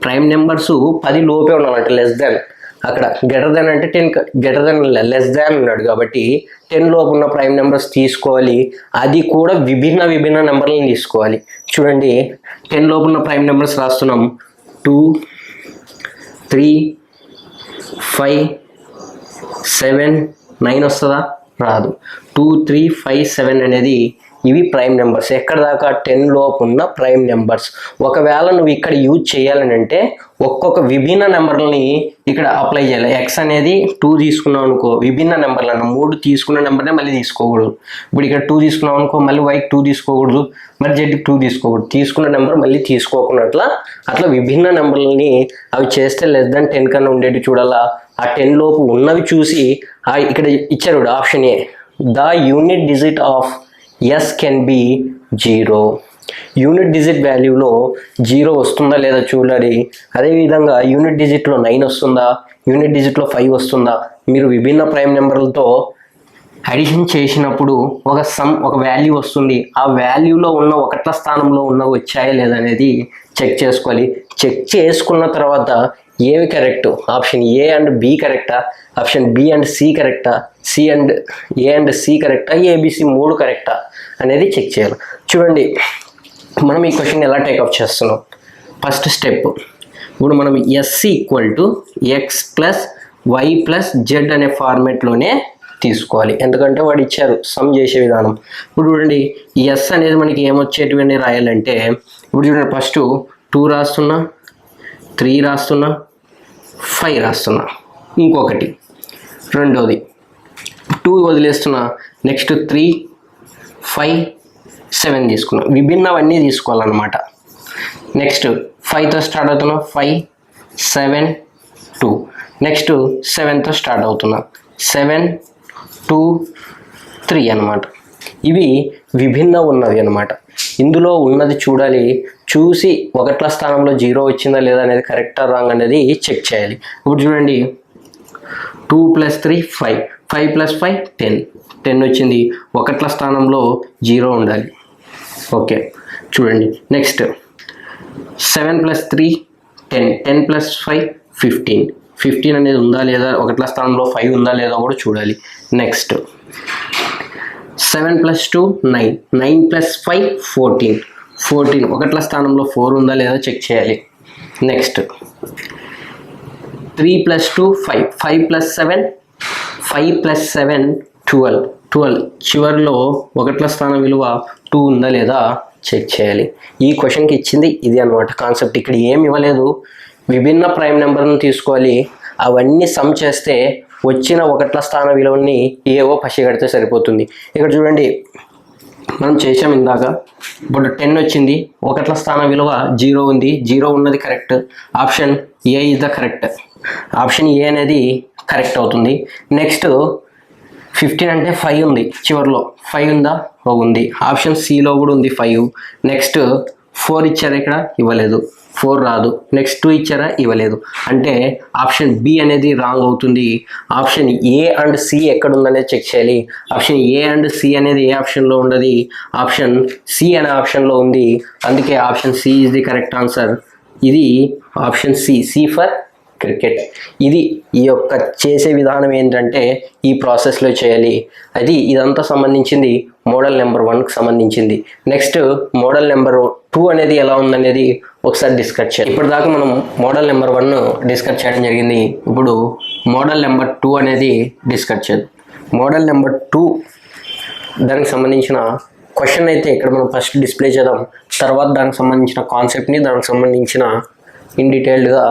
ప్రైమ్ నెంబర్స్ 10 లోపే ఉండాలంట. లెస్ దాన్ అక్కడ గ్రేటర్ దాన్ అంటే 10 గ్రేటర్ దాన్ లెస్ దాన్ ఉన్నాడు కాబట్టి 10 లోపు ఉన్న ప్రైమ్ నెంబర్స్ తీసుకోవాలి. అది కూడా విభిన్న నెంబర్లను తీసుకోవాలి. చూడండి 10 లోపు ఉన్న ప్రైమ్ నెంబర్స్ రాస్తున్నాం. 2 3 5 7 9 వస్తుందా? రాదు. 2 3 5 7 అనేది ఇవి ప్రైమ్ నెంబర్స్. ఎక్కడ దాకా 10 లోపు ఉన్న ప్రైమ్ నెంబర్స్. ఒకవేళ నువ్వు ఇక్కడ యూజ్ చేయాలని అంటే ఒక్కొక్క విభిన్న నెంబర్లని ఇక్కడ అప్లై చేయాలి. ఎక్స్ అనేది 2 తీసుకున్నావు అనుకో, విభిన్న నెంబర్లను 3 తీసుకున్న నెంబర్నే మళ్ళీ తీసుకోకూడదు. ఇప్పుడు ఇక్కడ 2 తీసుకున్నావు అనుకో, మళ్ళీ వైకి 2 తీసుకోకూడదు, మరి జెడ్కి 2 తీసుకోకూడదు. తీసుకున్న నెంబర్ మళ్ళీ తీసుకోకున్నట్లా అట్లా విభిన్న నెంబర్లని అవి చేస్తే లెస్ దాన్ 10 కన్నా ఉండేవి చూడాలా. ఆ 10 లోపు ఉన్నవి చూసి ఇక్కడ ఇచ్చారు option A, the unit digit of S can be 0. Unit digit వాల్యూలో 0 వస్తుందా లేదా చూడాలి. అదేవిధంగా యూనిట్ డిజిట్లో 9 వస్తుందా, యూనిట్ డిజిట్లో 5 వస్తుందా. మీరు విభిన్న ప్రైమ్ నెంబర్లతో అడిషన్ చేసినప్పుడు ఒక వాల్యూ వస్తుంది. ఆ వాల్యూలో ఉన్న ఒకట్ల స్థానంలో ఉన్నవి వచ్చాయా లేదా అనేది చెక్ చేసుకోవాలి. చెక్ చేసుకున్న తర్వాత ఏవి correct, option A and B కరెక్టా, ఆప్షన్ బి అండ్ సి కరెక్టా, ఏ అండ్ సి కరెక్టా, ఏబిసి 3 కరెక్టా అనేది చెక్ చేయాలి. చూడండి మనం ఈ క్వశ్చన్ ఎలా టేకప్ చేస్తున్నాం. ఫస్ట్ స్టెప్, ఇప్పుడు మనం S equal to x plus y plus z అనే ఫార్మేట్లోనే తీసుకోవాలి. ఎందుకంటే వాడు ఇచ్చారు సమ్ చేసే విధానం. ఇప్పుడు చూడండి ఎస్ అనేది మనకి ఏమొచ్చేటివన్నీ రాయాలంటే, ఇప్పుడు చూడండి ఫస్ట్ 2 రాస్తున్నా, 3 రాస్తున్నా, 5 రాస్తున్నా, ఇంకొకటి రెండోది 2 వదిలేస్తున్నా, నెక్స్ట్ 3 5 7 తీసుకున్నా. విభిన్నవన్నీ తీసుకోవాలన్నమాట. నెక్స్ట్ 5తో స్టార్ట్ అవుతున్నా, 5 7 2. నెక్స్ట్ 7తో స్టార్ట్ అవుతున్నా, 7 2 3 అనమాట. ఇవి విభిన్న ఉన్నవి అనమాట. ఇందులో ఉన్నది చూడాలి, చూసి ఒకట్ల స్థానంలో 0 వచ్చిందా లేదా అనేది కరెక్టా రాంగ్ అనేది చెక్ చేయాలి. ఇప్పుడు చూడండి 2 + 3 5, 5 + 5 10 వచ్చింది. ఒకట్ల స్థానంలో 0 ఉండాలి. ఓకే చూడండి నెక్స్ట్ 7 + 3 10, 10 + 5 15 అనేది ఉందా లేదా, ఒకట్ల స్థానంలో 5 ఉందా లేదా కూడా చూడాలి. నెక్స్ట్ 7 + 2 9, 9 + 5 14 ఒకట్ల స్థానంలో 4 ఉందా లేదా చెక్ చేయాలి. నెక్స్ట్ 3 + 2 5, 5 + 7 12 చివరిలో ఒకట్ల స్థానం విలువ 2 ఉందా లేదా చెక్ చేయాలి. ఈ క్వశ్చన్కి ఇచ్చింది ఇది అనమాట కాన్సెప్ట్. ఇక్కడ ఏమి ఇవ్వలేదు, విభిన్న ప్రైమ్ నెంబర్ను తీసుకోవాలి. అవన్నీ సమ్ చేస్తే వచ్చిన ఒకట్ల స్థాన విలువని ఏవో పసిగడితే సరిపోతుంది. ఇక్కడ చూడండి, మనం చేసాం ఇందాక. ఇప్పుడు 10 వచ్చింది, ఒకట్ల స్థాన విలువ 0 ఉంది, 0 ఉన్నది correct. Option A is the correct. Option ఏ అనేది కరెక్ట్ అవుతుంది. నెక్స్ట్ 15 అంటే 5 ఉంది, చివరిలో 5 ఉందా, ఉంది. ఆప్షన్ సిలో కూడా ఉంది 5. నెక్స్ట్ 4 ఇచ్చారా, ఇక్కడ ఇవ్వలేదు, 4 రాదు. నెక్స్ట్ 2 ఇచ్చారా, ఇవ్వలేదు. అంటే ఆప్షన్ బి అనేది రాంగ్ అవుతుంది. ఆప్షన్ ఏ అండ్ సి ఎక్కడ ఉందనేది చెక్ చేయాలి. ఆప్షన్ ఏ అండ్ సి అనేది ఏ ఆప్షన్లో ఉండదు, ఆప్షన్ సి అనే ఆప్షన్లో ఉంది. అందుకే option C is the correct answer. ఇది ఆప్షన్ సి ఫర్ క్రికెట్. ఇది ఈ యొక్క చేసే విధానం ఏంటంటే ఈ ప్రాసెస్లో చేయాలి. ఇదంతా సంబంధించింది మోడల్ నెంబర్ 1కి సంబంధించింది. నెక్స్ట్ మోడల్ నెంబర్ 2 అనేది ఎలా ఉందనేది ఒకసారి డిస్కస్ చేయాలి. ఇప్పటిదాకా మనం మోడల్ నెంబర్ 1 డిస్కస్ చేయడం జరిగింది. ఇప్పుడు మోడల్ నెంబర్ 2 అనేది డిస్కస్ చేద్దాం. మోడల్ నెంబర్ 2 దానికి సంబంధించిన క్వశ్చన్ అయితే ఇక్కడ మనం ఫస్ట్ డిస్ప్లే చేద్దాం. తర్వాత దానికి సంబంధించిన కాన్సెప్ట్ని, దానికి సంబంధించిన ఇన్ డీటెయిల్డ్గా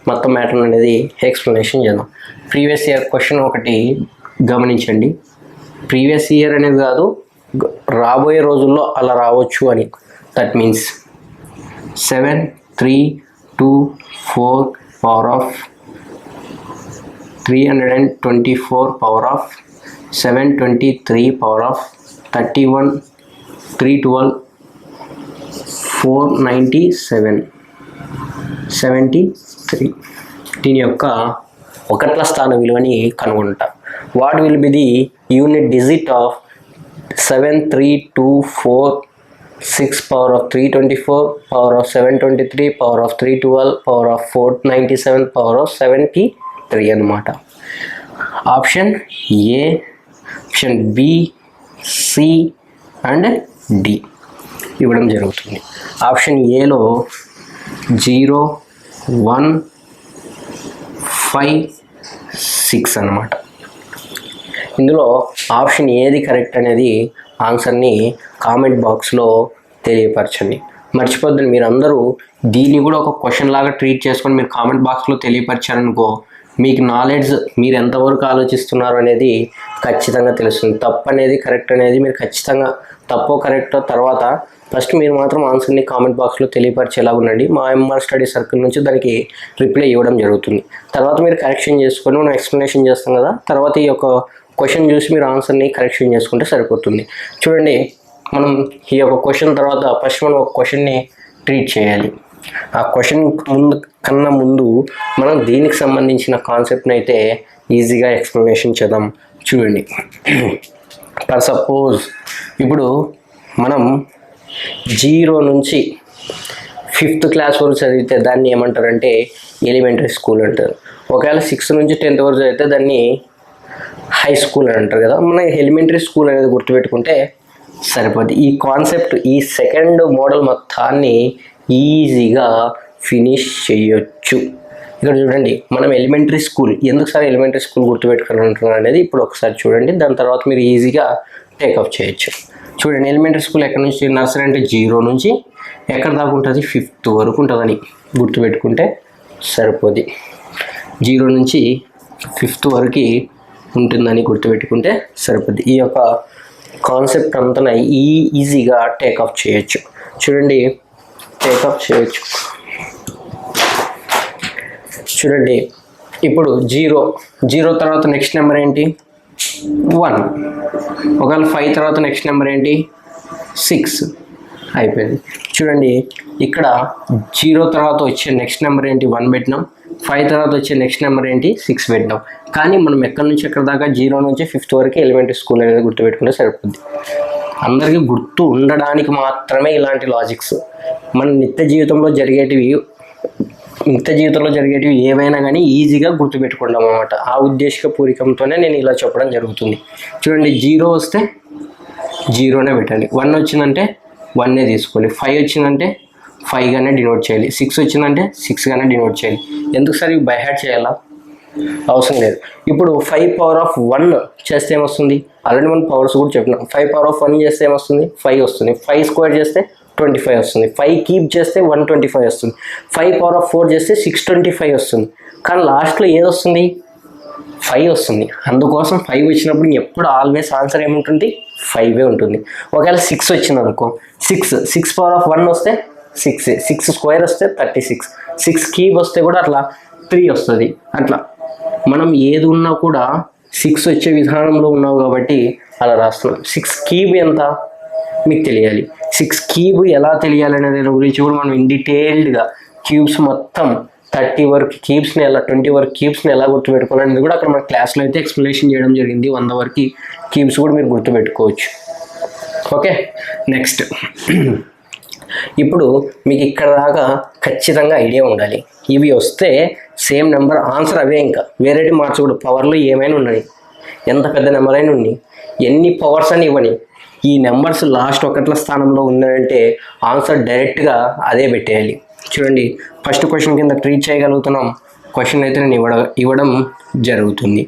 మొత్తం మ్యాటర్ అనేది ఎక్స్ప్లెనేషన్ చేద్దాం. ప్రీవియస్ ఇయర్ క్వశ్చన్ ఒకటి గమనించండి. ప్రీవియస్ ఇయర్ అనేది కాదు, రాబోయే రోజుల్లో అలా రావచ్చు అని. That means 7, 3, 2, 4 power of 324 power of 723 power of 31 312 497 73. దీని యొక్క ఒకట్ల స్థాన విలువని కనుగొంటాం. What will be the unit digit of 7324 power of 324 power of 723 power of 312 power of 497 power of 73 అన్నమాట. Option A, option B, C and D ఇవ్వడం జరుగుతుంది. Option ఏలో 0, 1, 5, 6 అన్నమాట. ఇందులో ఆప్షన్ ఏది కరెక్ట్ అనేది ఆన్సర్ని కామెంట్ బాక్స్లో తెలియపరచండి. మర్చిపోద్దని, మీరు అందరూ దీన్ని కూడా ఒక క్వశ్చన్ లాగా ట్రీట్ చేసుకొని మీరు కామెంట్ బాక్స్లో తెలియపరిచారనుకో, మీకు నాలెడ్జ్ మీరు ఎంతవరకు ఆలోచిస్తున్నారు అనేది ఖచ్చితంగా తెలుస్తుంది. తప్పు అనేది కరెక్ట్ అనేది మీరు ఖచ్చితంగా తప్పో కరెక్టో తర్వాత ఫస్ట్ మీరు మాత్రం ఆన్సర్ని కామెంట్ బాక్స్లో తెలియపరిచేలా ఉండండి. మా ఎంఆర్ స్టడీ సర్కిల్ నుంచి దానికి రిప్లై ఇవ్వడం జరుగుతుంది. తర్వాత మీరు కరెక్షన్ చేసుకొని మనం ఎక్స్ప్లెనేషన్ చేస్తాం కదా, తర్వాత ఈ యొక్క క్వశ్చన్ చూసి మీరు ఆన్సర్ని కరెక్షన్ చేసుకుంటే సరిపోతుంది. చూడండి, మనం ఈ యొక్క క్వశ్చన్ తర్వాత ఫస్ట్ మనం ఒక క్వశ్చన్ని ట్రీట్ చేయాలి. ఆ క్వశ్చన్ కన్నా ముందు మనం దీనికి సంబంధించిన కాన్సెప్ట్ని అయితే ఈజీగా ఎక్స్ప్లెనేషన్ చేద్దాం. చూడండి, ఫర్ సపోజ్ ఇప్పుడు మనం 0 నుంచి 5th క్లాస్ వరకు చదివితే దాన్ని ఏమంటారంటే ఎలిమెంటరీ స్కూల్ అంటారు. ఒకవేళ 6th నుంచి 10th వరకు చదివితే దాన్ని హై స్కూల్ అని అంటారు కదా. మన ఎలిమెంటరీ స్కూల్ అనేది గుర్తుపెట్టుకుంటే సరిపోద్ది. ఈ కాన్సెప్ట్, ఈ సెకండ్ మోడల్ మొత్తాన్ని ఈజీగా ఫినిష్ చేయొచ్చు. ఇక్కడ చూడండి, మనం ఎలిమెంటరీ స్కూల్ ఎందుకు సార్ ఎలిమెంటరీ స్కూల్ గుర్తుపెట్టుకుంటున్నాను అనేది ఇప్పుడు ఒకసారి చూడండి. దాని తర్వాత మీరు ఈజీగా టేకప్ చేయొచ్చు. చూడండి, ఎలిమెంటరీ స్కూల్ ఎక్కడ నుంచి, నర్సరీ అంటే 0 నుంచి ఎక్కడ దాకా ఉంటుంది, 5th వరకు ఉంటుందని గుర్తుపెట్టుకుంటే సరిపోద్ది. 0 నుంచి 5th వరకు ఉంటుందని గుర్తుపెట్టుకుంటే సరిపోద్ది. ఈ యొక్క కాన్సెప్ట్ అంతా ఈజీగా టేకప్ చేయొచ్చు. చూడండి, టేకప్ చేయొచ్చు. చూడండి, ఇప్పుడు 0 తర్వాత నెక్స్ట్ నెంబర్ ఏంటి, 1. ఒకవేళ 5 తర్వాత నెక్స్ట్ నెంబర్ ఏంటి, 6. అయిపోయింది. చూడండి, ఇక్కడ 0 తర్వాత వచ్చే నెక్స్ట్ నెంబర్ ఏంటి, 1 పెట్టినాం. 5 తర్వాత వచ్చే నెక్స్ట్ నెంబర్ ఏంటి, 6 పెట్టినాం. కానీ మనం ఎక్కడి నుంచి ఎక్కడ దాకా 0 నుంచి 5th వరకు ఎలిమెంటరీ స్కూల్ అనేది గుర్తుపెట్టుకుంటే సరిపోద్ది. అందరికీ గుర్తు ఉండడానికి మాత్రమే ఇలాంటి లాజిక్స్. మన నిత్య జీవితంలో జరిగేటివి ఏవైనా కానీ ఈజీగా గుర్తుపెట్టుకుంటాం అన్నమాట. ఆ ఉద్దేశపూర్వకంతోనే నేను ఇలా చెప్పడం జరుగుతుంది. చూడండి, 0 వస్తే 0నే పెట్టండి. 1 వచ్చిందంటే 1నే తీసుకోవాలి. 5 వచ్చిందంటే 5గానే డినోట్ చేయాలి. 6 వచ్చిందంటే 6గానే డినోట్ చేయాలి. ఎందుకు సార్ ఇవి బై హార్ట్ చేయాలా, అవసరం లేదు. ఇప్పుడు 5 పవర్ ఆఫ్ 1 చేస్తే ఏమొస్తుంది, ఆల్రెడీ మనం పవర్స్ కూడా చెప్పినాం. 5 పవర్ ఆఫ్ 1 చేస్తే ఏమొస్తుంది, 5 వస్తుంది. 5 స్క్వేర్ చేస్తే 25 వస్తుంది. 5 కీప్ చేస్తే 125 వస్తుంది. 5 పవర్ ఆఫ్ 4 చేస్తే 625 వస్తుంది. కానీ లాస్ట్లో ఏది వస్తుంది? 5 వస్తుంది. అందుకోసం 5 వచ్చినప్పుడు ఎప్పుడు ఆల్వేస్ ఆన్సర్ ఏముంటుంది? 5 ఉంటుంది. ఒకవేళ 6 వచ్చింది అనుకో, 6 పవర్ ఆఫ్ 1 వస్తే 6 స్క్వేర్ వస్తే 36, 6 క్యూబ్ వస్తే కూడా అట్లా 3 వస్తుంది. అట్లా మనం ఏది ఉన్నా కూడా 6 వచ్చే విధానంలో ఉన్నావు కాబట్టి అలా రాస్తున్నాం. 6 క్యూబ్ ఎంత మీకు తెలియాలి. 6 క్యూబ్ ఎలా తెలియాలనే దాని గురించి కూడా మనం ఇన్ డీటెయిల్డ్గా క్యూబ్స్ మొత్తం 30 వరకు క్యూబ్స్ని ఎలా 20 వరకు క్యూబ్స్ని ఎలా గుర్తుపెట్టుకోవాలనేది కూడా అక్కడ మన క్లాస్లో అయితే ఎక్స్ప్లెనేషన్ చేయడం జరిగింది. 100 వరకు క్యూబ్స్ కూడా మీరు గుర్తుపెట్టుకోవచ్చు. ఓకే, నెక్స్ట్ ఇప్పుడు మీకు ఇక్కడ దాకా ఖచ్చితంగా ఐడియా ఉండాలి. ఇవి వస్తే సేమ్ నెంబర్ ఆన్సర్ అవే, ఇంకా వేరేటి మార్చకూడదు. పవర్లో ఏమైనా ఉన్నాయి, ఎంత పెద్ద నెంబర్ అయినా ఉన్నాయి, ఎన్ని పవర్స్ అని ఇవ్వని, ఈ నెంబర్స్ లాస్ట్ ఒకట్ల స్థానంలో ఉన్నాయంటే ఆన్సర్ డైరెక్ట్గా అదే పెట్టేయాలి. చూడండి, ఫస్ట్ క్వశ్చన్ కింద ట్రీట్ చేయగలుగుతున్నాం. క్వశ్చన్ అయితే నేను ఇవ్వడం జరుగుతుంది.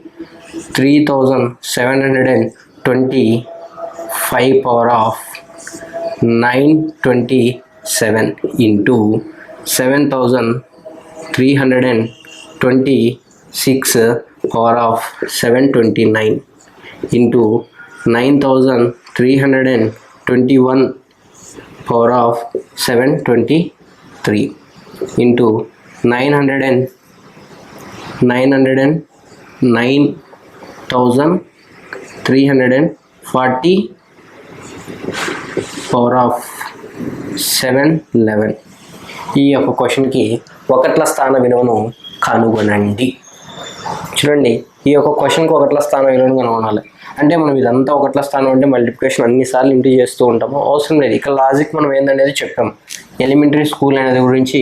3725 power of 927 into 7326 power of 729 into 9321 power of 723 into 909,340 power of 711. ఈ యొక్క క్వశ్చన్కి ఒకట్ల స్థాన విలువను కనుగొనండి. చూడండి, ఈ యొక్క క్వశ్చన్కి ఒకట్ల స్థాన విలువను కనుగొనాలి అంటే మనం ఇదంతా ఒకట్ల స్థానం అంటే మల్టిప్లికేషన్ అన్నిసార్లు ఇంటూ చేస్తూ ఉంటాము, అవసరం లేదు. ఇక్కడ లాజిక్ మనం ఏందనేది చెప్పాం. ఎలిమెంటరీ స్కూల్ అనేది గురించి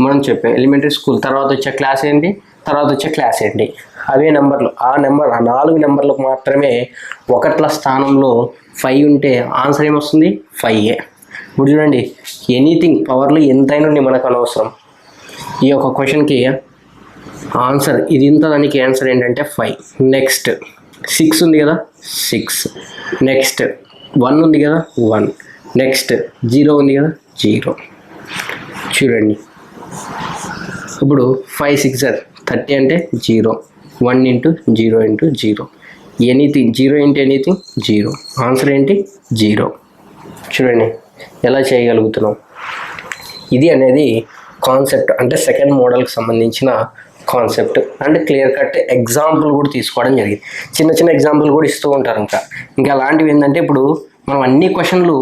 మనం చెప్పాం. ఎలిమెంటరీ స్కూల్ తర్వాత వచ్చే క్లాస్ ఏంటి, తర్వాత వచ్చే క్లాస్ ఏంటి, అవే నెంబర్లు. ఆ 4 నెంబర్లకు మాత్రమే ఒకట్ల స్థానంలో 5 ఉంటే ఆన్సర్ ఏమొస్తుంది? 5. ఇప్పుడు చూడండి, ఎనీథింగ్ పవర్లు ఎంతైనా మనకు అనవసరం. ఈ యొక్క క్వశ్చన్కి ఆన్సర్ ఇది ఇంత, దానికి ఆన్సర్ ఏంటంటే 5. నెక్స్ట్ 6 ఉంది కదా, 6. నెక్స్ట్ 1 ఉంది కదా, 1. నెక్స్ట్ 0 ఉంది కదా, 0. చూడండి, ఇప్పుడు 5 6 30 అంటే 0. 1 into 0 into 0. Anything 0 into anything 0. Answer ఏంటి? 0. చూడండి ఎలా చేయగలుగుతున్నాం. ఇది అనేది కాన్సెప్ట్, అంటే సెకండ్ మోడల్కి సంబంధించిన concept. And clear cut example కూడా తీసుకోవడం జరిగింది. చిన్న చిన్న ఎగ్జాంపుల్ కూడా ఇస్తూ ఉంటారు. ఇంకా అలాంటివి ఏంటంటే, ఇప్పుడు మనం అన్ని క్వశ్చన్లు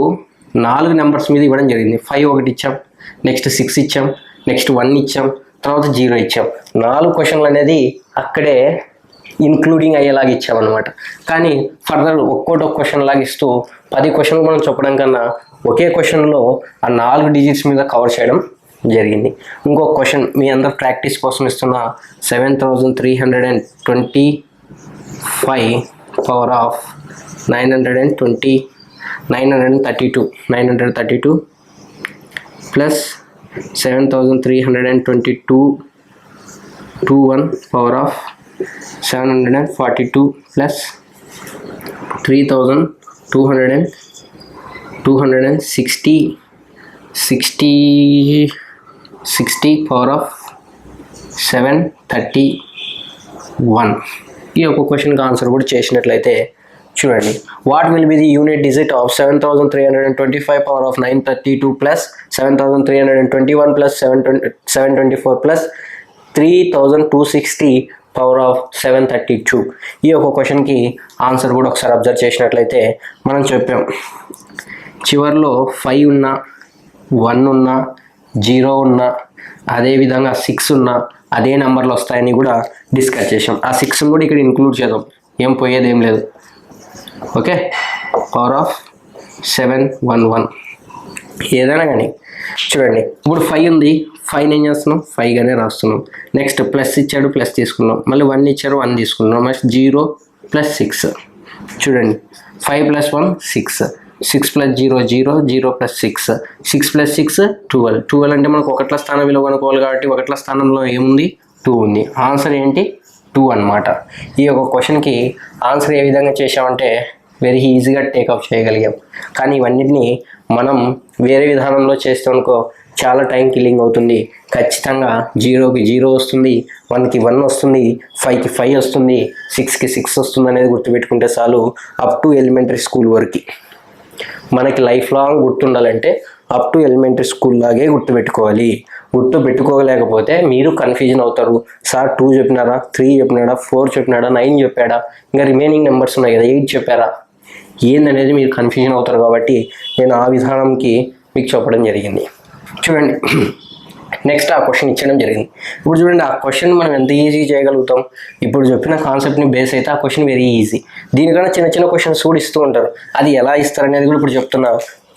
4 నెంబర్స్ మీద ఇవ్వడం జరిగింది. 5 ఒకటి ఇచ్చాం, నెక్స్ట్ 6 ఇచ్చాం, నెక్స్ట్ 1 ఇచ్చాం, తర్వాత 0 ఇచ్చాం. 4 క్వశ్చన్లు అనేది అక్కడే ఇంక్లూడింగ్ అయ్యేలాగా ఇచ్చామన్నమాట. కానీ ఫర్దర్ ఒక్కోటి క్వశ్చన్ లాగా ఇస్తూ 10 క్వశ్చన్లు మనం చెప్పడం కన్నా ఒకే క్వశ్చన్లో ఆ 4 డిజిట్స్ మీద కవర్ చేయడం జరిగింది. ఇంకొక క్వశ్చన్ మీ అందరు ప్రాక్టీస్ కోసం ఇస్తున్న 7325 power of 932 plus 7322 power of 742 plus 3260 power of 731. ఈ యొక్క క్వశ్చన్కి ఆన్సర్ కూడా చేసినట్లయితే చూడండి, what will be the unit digit of 7325 power of 932 plus 7321 plus 724 plus 3260 power of 732. ఈ యొక్క క్వశ్చన్కి ఆన్సర్ కూడా ఒకసారి అబ్జర్వ్ చేసినట్లయితే మనం చెప్పాం, చివరిలో 5 ఉన్నా, 1 ఉన్నా, 0 ఉన్నా, అదేవిధంగా 6 ఉన్నా అదే నెంబర్లు వస్తాయని కూడా డిస్కస్ చేసాం. ఆ 6 కూడా ఇక్కడ ఇంక్లూడ్ చేద్దాం, ఏం పోయేది ఏం లేదు. ఓకే, పవర్ ఆఫ్ 711 ఏదైనా కానీ. చూడండి, ఇప్పుడు 5 ఉంది, 5 ఏం చేస్తున్నాం? 5గానే రాస్తున్నాం. నెక్స్ట్ ప్లస్ ఇచ్చాడు, ప్లస్ తీసుకున్నాం. మళ్ళీ 1 ఇచ్చారు, 1 తీసుకున్నాం. Next 0 plus 6. చూడండి, 5 ప్లస్ 1 6, 6 ప్లస్ 0 0, 0 ప్లస్ 6, 6 ప్లస్ 6 12. 12 అంటే మనకు ఒకట్ల స్థానం విలువ కనుక్కోవాలి కాబట్టి ఒకట్ల స్థానంలో ఏముంది? 2 ఉంది. ఆన్సర్ ఏంటి? 2 అన్నమాట. ఈ యొక్క క్వశ్చన్కి ఆన్సర్ ఏ విధంగా చేసామంటే వెరీ ఈజీగా టేకప్ చేయగలిగాం. కానీ ఇవన్నిటిని మనం వేరే విధానంలో చేస్తామనుకో చాలా టైం కిల్లింగ్ అవుతుంది. ఖచ్చితంగా 0కి 0 వస్తుంది, 1కి 1 వస్తుంది, 5కి 5 వస్తుంది, 6కి 6 వస్తుంది అనేది గుర్తుపెట్టుకుంటే చాలు. అప్ టు ఎలిమెంటరీ స్కూల్ వరకు మనకి లైఫ్ లాంగ్ గుర్తుండాలంటే అప్ టు ఎలిమెంటరీ స్కూల్ లాగే గుర్తుపెట్టుకోవాలి. గుర్తు పెట్టుకోలేకపోతే మీరు కన్ఫ్యూజన్ అవుతారు. సార్ 2 చెప్పినారా, 3 చెప్పినాడా, 4 చెప్పినాడా, 9 చెప్పాడా, ఇంకా రిమైనింగ్ నెంబర్స్ ఉన్నాయి కదా 8 చెప్పారా, ఏందనేది మీరు కన్ఫ్యూజన్ అవుతారు. కాబట్టి నేను ఆ విధానంకి మీకు చెప్పడం జరిగింది. చూడండి, నెక్స్ట్ ఆ క్వశ్చన్ ఇచ్చడం జరిగింది. ఇప్పుడు చూడండి, ఆ క్వశ్చన్ మనం ఎంత ఈజీగా చేయగలుగుతాం. ఇప్పుడు చెప్పిన కాన్సెప్ట్ని బేస్ అయితే ఆ క్వశ్చన్ వెరీ ఈజీ. దీనికన్నా చిన్న చిన్న క్వశ్చన్స్ కూడా ఇస్తూ ఉంటారు. అది ఎలా ఇస్తారనేది కూడా ఇప్పుడు చెప్తున్నా.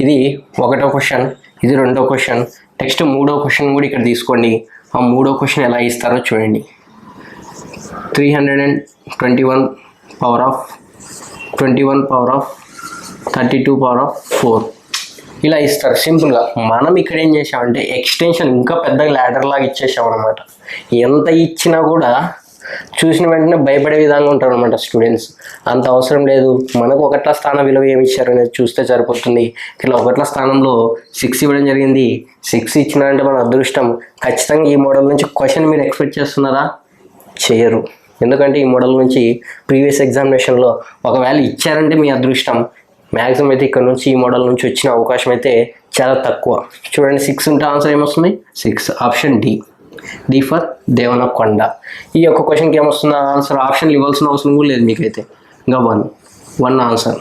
ఇది 1వ క్వశ్చన్, ఇది 2వ క్వశ్చన్, నెక్స్ట్ 3వ క్వశ్చన్ కూడా ఇక్కడ తీసుకోండి. ఆ 3వ క్వశ్చన్ ఎలా ఇస్తారో చూడండి. 321 power of 21 power of 32 power of 4 ఇలా ఇస్తారు సింపుల్గా. మనం ఇక్కడ ఏం చేసామంటే ఎక్స్టెన్షన్ ఇంకా పెద్దగా ల్యాడర్ లాగా ఇచ్చేసాం అనమాట. ఎంత ఇచ్చినా కూడా చూసిన వెంటనే భయపడే విధంగా ఉంటారు అనమాట స్టూడెంట్స్. అంత అవసరం లేదు. మనకు 1వ స్థానం విలువ ఏమి ఇచ్చారు అనేది చూస్తే సరిపోతుంది. ఇలా 1వ స్థానంలో 6 ఇవ్వడం జరిగింది. 6 ఇచ్చినారంటే మన అదృష్టం. ఖచ్చితంగా ఈ మోడల్ నుంచి క్వశ్చన్ మీరు ఎక్స్పెక్ట్ చేస్తున్నారా? చేయరు. ఎందుకంటే ఈ మోడల్ నుంచి ప్రీవియస్ ఎగ్జామినేషన్లో ఒకవేళ ఇచ్చారంటే మీ అదృష్టం. మ్యాక్సిమం అయితే ఇక్కడ నుంచి ఈ మోడల్ నుంచి వచ్చిన అవకాశం అయితే చాలా తక్కువ. చూడండి, 6 ఉంటే ఆన్సర్ ఏమొస్తుంది? 6. Option D for Devanakonda. ఈ యొక్క క్వశ్చన్కి ఏమొస్తుంది ఆన్సర్? ఆప్షన్ ఇవ్వాల్సిన అవసరం కూడా లేదు మీకైతే. ఇంకా 1 ఆన్సర్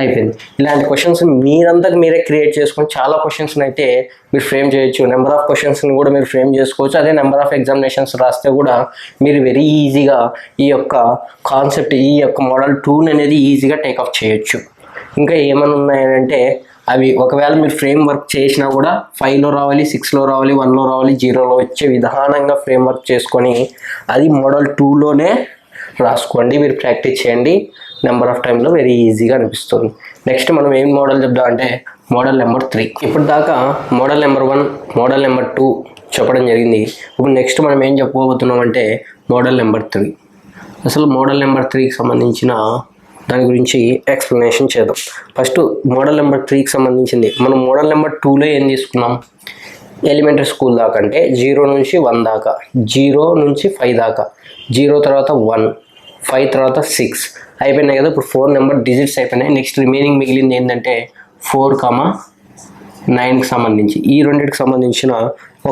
అయిపోయింది. ఇలాంటి క్వశ్చన్స్ మీరంతకు మీరే క్రియేట్ చేసుకొని చాలా క్వశ్చన్స్ అయితే మీరు ఫ్రేమ్ చేయొచ్చు. నెంబర్ ఆఫ్ క్వశ్చన్స్ని కూడా మీరు ఫ్రేమ్ చేసుకోవచ్చు. అదే నెంబర్ ఆఫ్ ఎగ్జామినేషన్స్ రాస్తే కూడా మీరు వెరీ ఈజీగా ఈ యొక్క కాన్సెప్ట్, ఈ యొక్క మోడల్ 2 అనేది ఈజీగా టేకప్ చేయొచ్చు. ఇంకా ఏమైనా ఉన్నాయంటే అవి ఒకవేళ మీరు ఫ్రేమ్ వర్క్ చేసినా కూడా 5లో రావాలి, 6లో రావాలి, 1లో రావాలి, 0లో వచ్చే విధానంగా ఫ్రేమ్ వర్క్ చేసుకొని అది మోడల్ 2లోనే రాసుకోండి. మీరు ప్రాక్టీస్ చేయండి. నెంబర్ ఆఫ్ టైంలో వెరీ ఈజీగా అనిపిస్తుంది. నెక్స్ట్ మనం ఏం మోడల్ చెప్దాం అంటే మోడల్ నెంబర్ 3. ఇప్పుడు దాకా మోడల్ నెంబర్ 1, మోడల్ నెంబర్ 2 చెప్పడం జరిగింది. ఇప్పుడు నెక్స్ట్ మనం ఏం చెప్పుకోబోతున్నాం అంటే మోడల్ నెంబర్ 3. అసలు మోడల్ నెంబర్ 3కి సంబంధించిన దాని గురించి ఎక్స్ప్లెనేషన్ చేద్దాం. ఫస్ట్ మోడల్ నెంబర్ 3కి సంబంధించింది. మనం మోడల్ నెంబర్ 2లో ఏం తీసుకున్నాం? ఎలిమెంటరీ స్కూల్ దాకా అంటే 0 నుంచి 1 దాకా, 0 నుంచి 5 దాకా, 0 తర్వాత 1, 5 తర్వాత 6 అయిపోయినాయి కదా. ఇప్పుడు 4 నెంబర్ డిజిట్స్ అయిపోయినాయి. నెక్స్ట్ రిమైనింగ్ మిగిలింది ఏంటంటే 4,9కి సంబంధించి ఈ రెండింటికి సంబంధించిన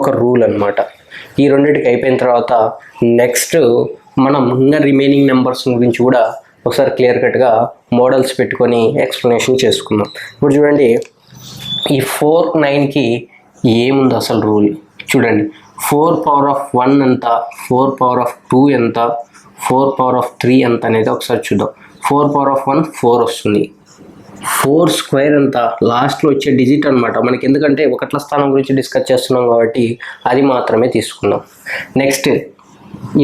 ఒక రూల్ అనమాట. ఈ రెండింటికి అయిపోయిన తర్వాత నెక్స్ట్ మనం ఇంకా రిమైనింగ్ నెంబర్స్ గురించి కూడా ఒకసారి క్లియర్ కట్గా మోడల్స్ పెట్టుకొని ఎక్స్ప్లెనేషన్ చేసుకుందాం. ఇప్పుడు చూడండి, ఈ 4, 9కి ఏముంది అసలు రూల్ చూడండి. 4 పవర్ ఆఫ్ 1 ఎంత, 4 పవర్ ఆఫ్ 2 ఎంత, 4 పవర్ ఆఫ్ 3 ఎంత అనేది ఒకసారి చూద్దాం. 4 పవర్ ఆఫ్ 1 4 వస్తుంది. 4 స్క్వేర్ ఎంత, లాస్ట్లో వచ్చే డిజిట్ అనమాట మనకి. ఎందుకంటే 1వ స్థానం గురించి డిస్కస్ చేస్తున్నాం కాబట్టి అది మాత్రమే తీసుకుందాం. నెక్స్ట్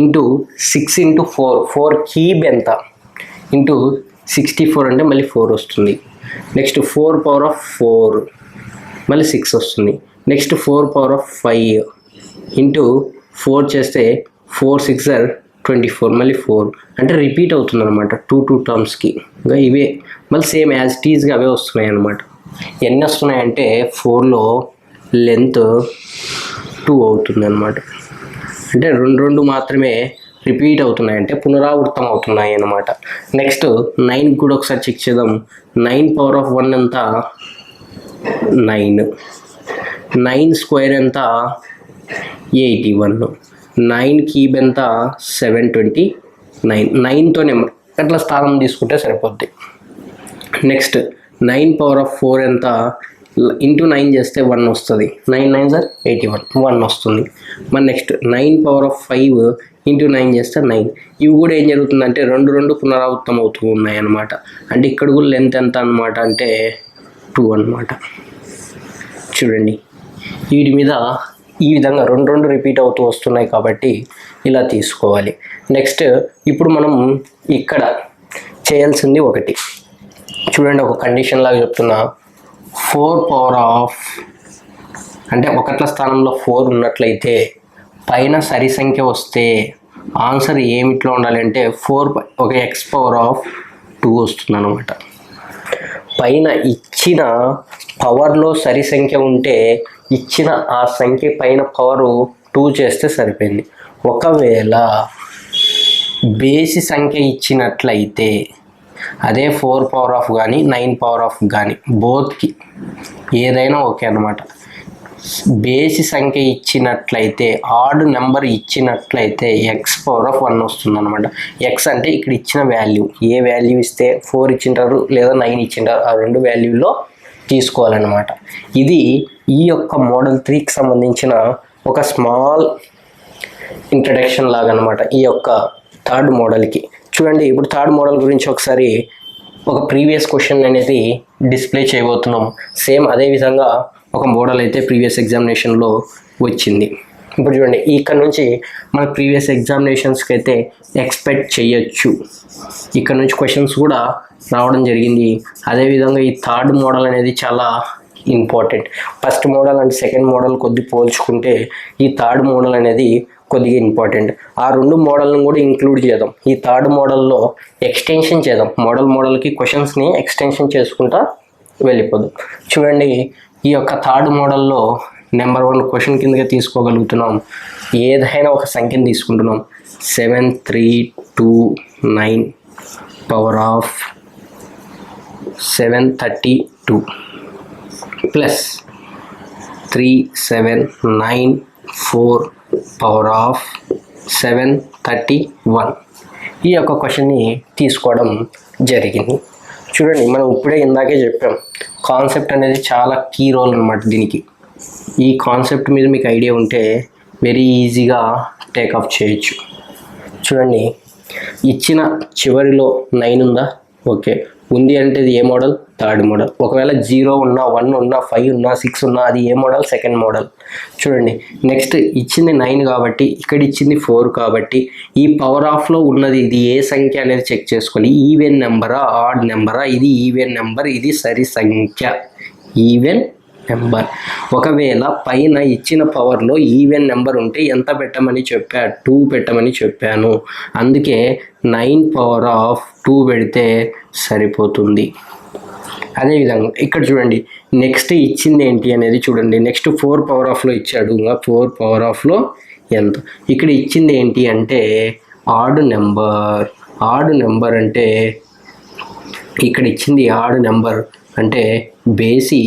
ఇంటూ 6 ఇంటూ 4 క్యూబ్ ఎంత, ఇంటూ 64 అంటే మళ్ళీ 4 వస్తుంది. నెక్స్ట్ 4 పవర్ ఆఫ్ 4 మళ్ళీ 6 వస్తుంది. నెక్స్ట్ 4 పవర్ ఆఫ్ 5 ఇంటూ 4 చేస్తే 4 6 24 మళ్ళీ 4 అంటే రిపీట్ అవుతుంది అనమాట 2 టర్మ్స్కి. ఇంకా ఇవే మళ్ళీ సేమ్ యాజ్ టీజ్గా అవే వస్తున్నాయి అనమాట. ఎన్ని వస్తున్నాయంటే 4లో లెంత్ 2 అవుతుంది అనమాట. అంటే 2 మాత్రమే రిపీట్ అవుతున్నాయి, అంటే పునరావృతం అవుతున్నాయి అన్నమాట. నెక్స్ట్ 9 కూడా ఒకసారి చెక్ చేద్దాం. 9 పవర్ ఆఫ్ 1 ఎంత, 9. 9 స్క్వేర్ ఎంత, 81. 9 క్యూబ్ ఎంత, 729. 9తో నెంబర్ అట్లా స్థానం తీసుకుంటే సరిపోద్ది. నెక్స్ట్ 9 పవర్ ఆఫ్ 4 ఎంత, ఇంటూ 9 చేస్తే 1 వస్తుంది. 9 9 సార్ 81, 1 వస్తుంది. మరి నెక్స్ట్ 9 పవర్ ఆఫ్ 5 ఇంటూ 9 చేస్తే 9. ఇవి కూడా ఏం జరుగుతుందంటే 2 పునరావృతం అవుతూ ఉన్నాయి అన్నమాట. అంటే ఇక్కడ కూడా లెంత్ ఎంత అనమాట అంటే 2 అనమాట. చూడండి, వీటి మీద ఈ విధంగా 2 రిపీట్ అవుతూ వస్తున్నాయి కాబట్టి ఇలా తీసుకోవాలి. నెక్స్ట్ ఇప్పుడు మనం ఇక్కడ చేయాల్సింది ఒకటి చూడండి, ఒక కండిషన్ లాగా చెప్తున్నా. 4 పవర్ ఆఫ్ అంటే 1వ స్థానంలో 4 ఉన్నట్లయితే పైన సరి సంఖ్య వస్తే ఆన్సర్ ఏమిట్లో ఉండాలి అంటే 4 ఒక x పవర్ ఆఫ్ 2 వస్తుంది అనమాట. పైన ఇచ్చిన పవర్లో సరి సంఖ్య ఉంటే ఇచ్చిన ఆ సంఖ్య పైన పవరు 2 చేస్తే సరిపోయింది. ఒకవేళ బేసి సంఖ్య ఇచ్చినట్లయితే అదే 4 పవర్ ఆఫ్ కానీ 9 పవర్ ఆఫ్ కానీ బోత్కి ఏదైనా ఓకే అన్నమాట. బేసి సంఖ్య ఇచ్చినట్లయితే ఆడ్ నెంబర్ ఇచ్చినట్లయితే ఎక్స్ పవర్ ఆఫ్ 1 వస్తుంది అనమాట. ఎక్స్ అంటే ఇక్కడ ఇచ్చిన వాల్యూ, ఏ వాల్యూ ఇస్తే 4 ఇచ్చింటారు లేదా 9 ఇచ్చింటారు ఆ రెండు వాల్యూలో తీసుకోవాలన్నమాట. ఇది ఈ యొక్క మోడల్ 3కి సంబంధించిన ఒక స్మాల్ ఇంట్రడక్షన్ లాగా అనమాట ఈ యొక్క థర్డ్ మోడల్కి. చూడండి, ఇప్పుడు థర్డ్ మోడల్ గురించి ఒకసారి ఒక ప్రీవియస్ క్వశ్చన్ అనేది డిస్ప్లే చేయబోతున్నాం. సేమ్ అదే విధంగా ఒక మోడల్ అయితే ప్రీవియస్ ఎగ్జామినేషన్లో వచ్చింది. ఇప్పుడు చూడండి, ఇక్కడ నుంచి మన ప్రీవియస్ ఎగ్జామినేషన్స్కి అయితే ఎక్స్పెక్ట్ చేయొచ్చు. ఇక్కడ నుంచి క్వశ్చన్స్ కూడా రావడం జరిగింది. అదేవిధంగా ఈ థర్డ్ మోడల్ అనేది చాలా important. First model and second model కొద్ది పోల్చుకుంటే ఈ థర్డ్ మోడల్ అనేది కొద్దిగా ఇంపార్టెంట్. ఆ రెండు మోడల్ని కూడా ఇంక్లూడ్ చేద్దాం. ఈ థర్డ్ మోడల్లో ఎక్స్టెన్షన్ చేద్దాం. మోడల్కి క్వశ్చన్స్ని ఎక్స్టెన్షన్ చేసుకుంటా వెళ్ళిపోదాం. చూడండి, ఈ యొక్క థర్డ్ మోడల్లో నెంబర్ 1 క్వశ్చన్ కిందగా తీసుకోగలుగుతున్నాం. ఏదైనా ఒక సంఖ్యను తీసుకుంటున్నాం. 7329 power of 732 plus 3794 power of 731 ఈ యొక్క క్వశ్చన్ని తీసుకోవడం జరిగింది. చూడండి, మనం ఇప్పుడే ఇందాకే చెప్పాం, కాన్సెప్ట్ అనేది చాలా కీ రోల్ అనమాట దీనికి. ఈ కాన్సెప్ట్ మీద మీకు ఐడియా ఉంటే వెరీ ఈజీగా టేకప్ చేయొచ్చు. చూడండి, ఇచ్చిన చివరిలో 9 ఉందా? ఓకే, ఉంది అంటే ఇది ఏ మోడల్? Third model. ఒకవేళ 0 ఉన్నా 1 ఉన్నా 5 ఉన్నా 6 ఉన్నా అది ఏ మోడల్? Second model. చూడండి, నెక్స్ట్ ఇచ్చింది 9 కాబట్టి ఇక్కడ ఇచ్చింది 4 కాబట్టి ఈ పవర్ ఆఫ్లో ఉన్నది ఇది ఏ సంఖ్య అనేది చెక్ చేసుకోవాలి. ఈవెన్ నెంబరా ఆడ్ నెంబరా? ఇది ఈవెన్ నెంబర్, ఇది సరి సంఖ్య, ఈవెన్ నెంబర్. ఒకవేళ పైన ఇచ్చిన పవర్లో ఈవెన్ నెంబర్ ఉంటే ఎంత పెట్టమని చెప్పా? 2 పెట్టమని చెప్పాను. అందుకే 9 పవర్ ఆఫ్ 2 పెడితే సరిపోతుంది. అదేవిధంగా ఇక్కడ చూడండి, నెక్స్ట్ ఇచ్చింది ఏంటి అనేది చూడండి. నెక్స్ట్ 4 పవర్ ఆఫ్లో ఇచ్చాడు. ఇంకా 4 పవర్ ఆఫ్లో ఎంత? ఇక్కడ ఇచ్చింది ఏంటి అంటే ఆడ్ నెంబర్. ఆడ్ నెంబర్ అంటే ఇక్కడ ఇచ్చింది ఆడ్ నెంబర్ అంటే బేసి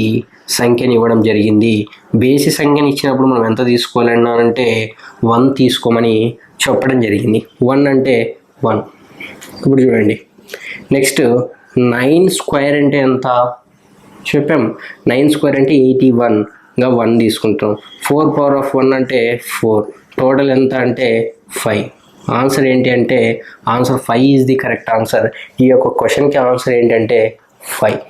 సంఖ్యని ఇవ్వడం జరిగింది. బేసి సంఖ్యని ఇచ్చినప్పుడు మనం ఎంత తీసుకోవాలన్నానంటే 1 తీసుకోమని చెప్పడం జరిగింది. 1 అంటే 1. ఇప్పుడు చూడండి, నెక్స్ట్ 9 స్క్వేర్ అంటే ఎంత చెప్పాం? 9 స్క్వేర్ అంటే 81గా 1 తీసుకుంటాం. 4 పవర్ ఆఫ్ 1 అంటే 4. టోటల్ ఎంత అంటే 5. ఆన్సర్ ఏంటి అంటే answer 5 is the correct answer. ఈ యొక్క క్వశ్చన్కి ఆన్సర్ ఏంటంటే 5.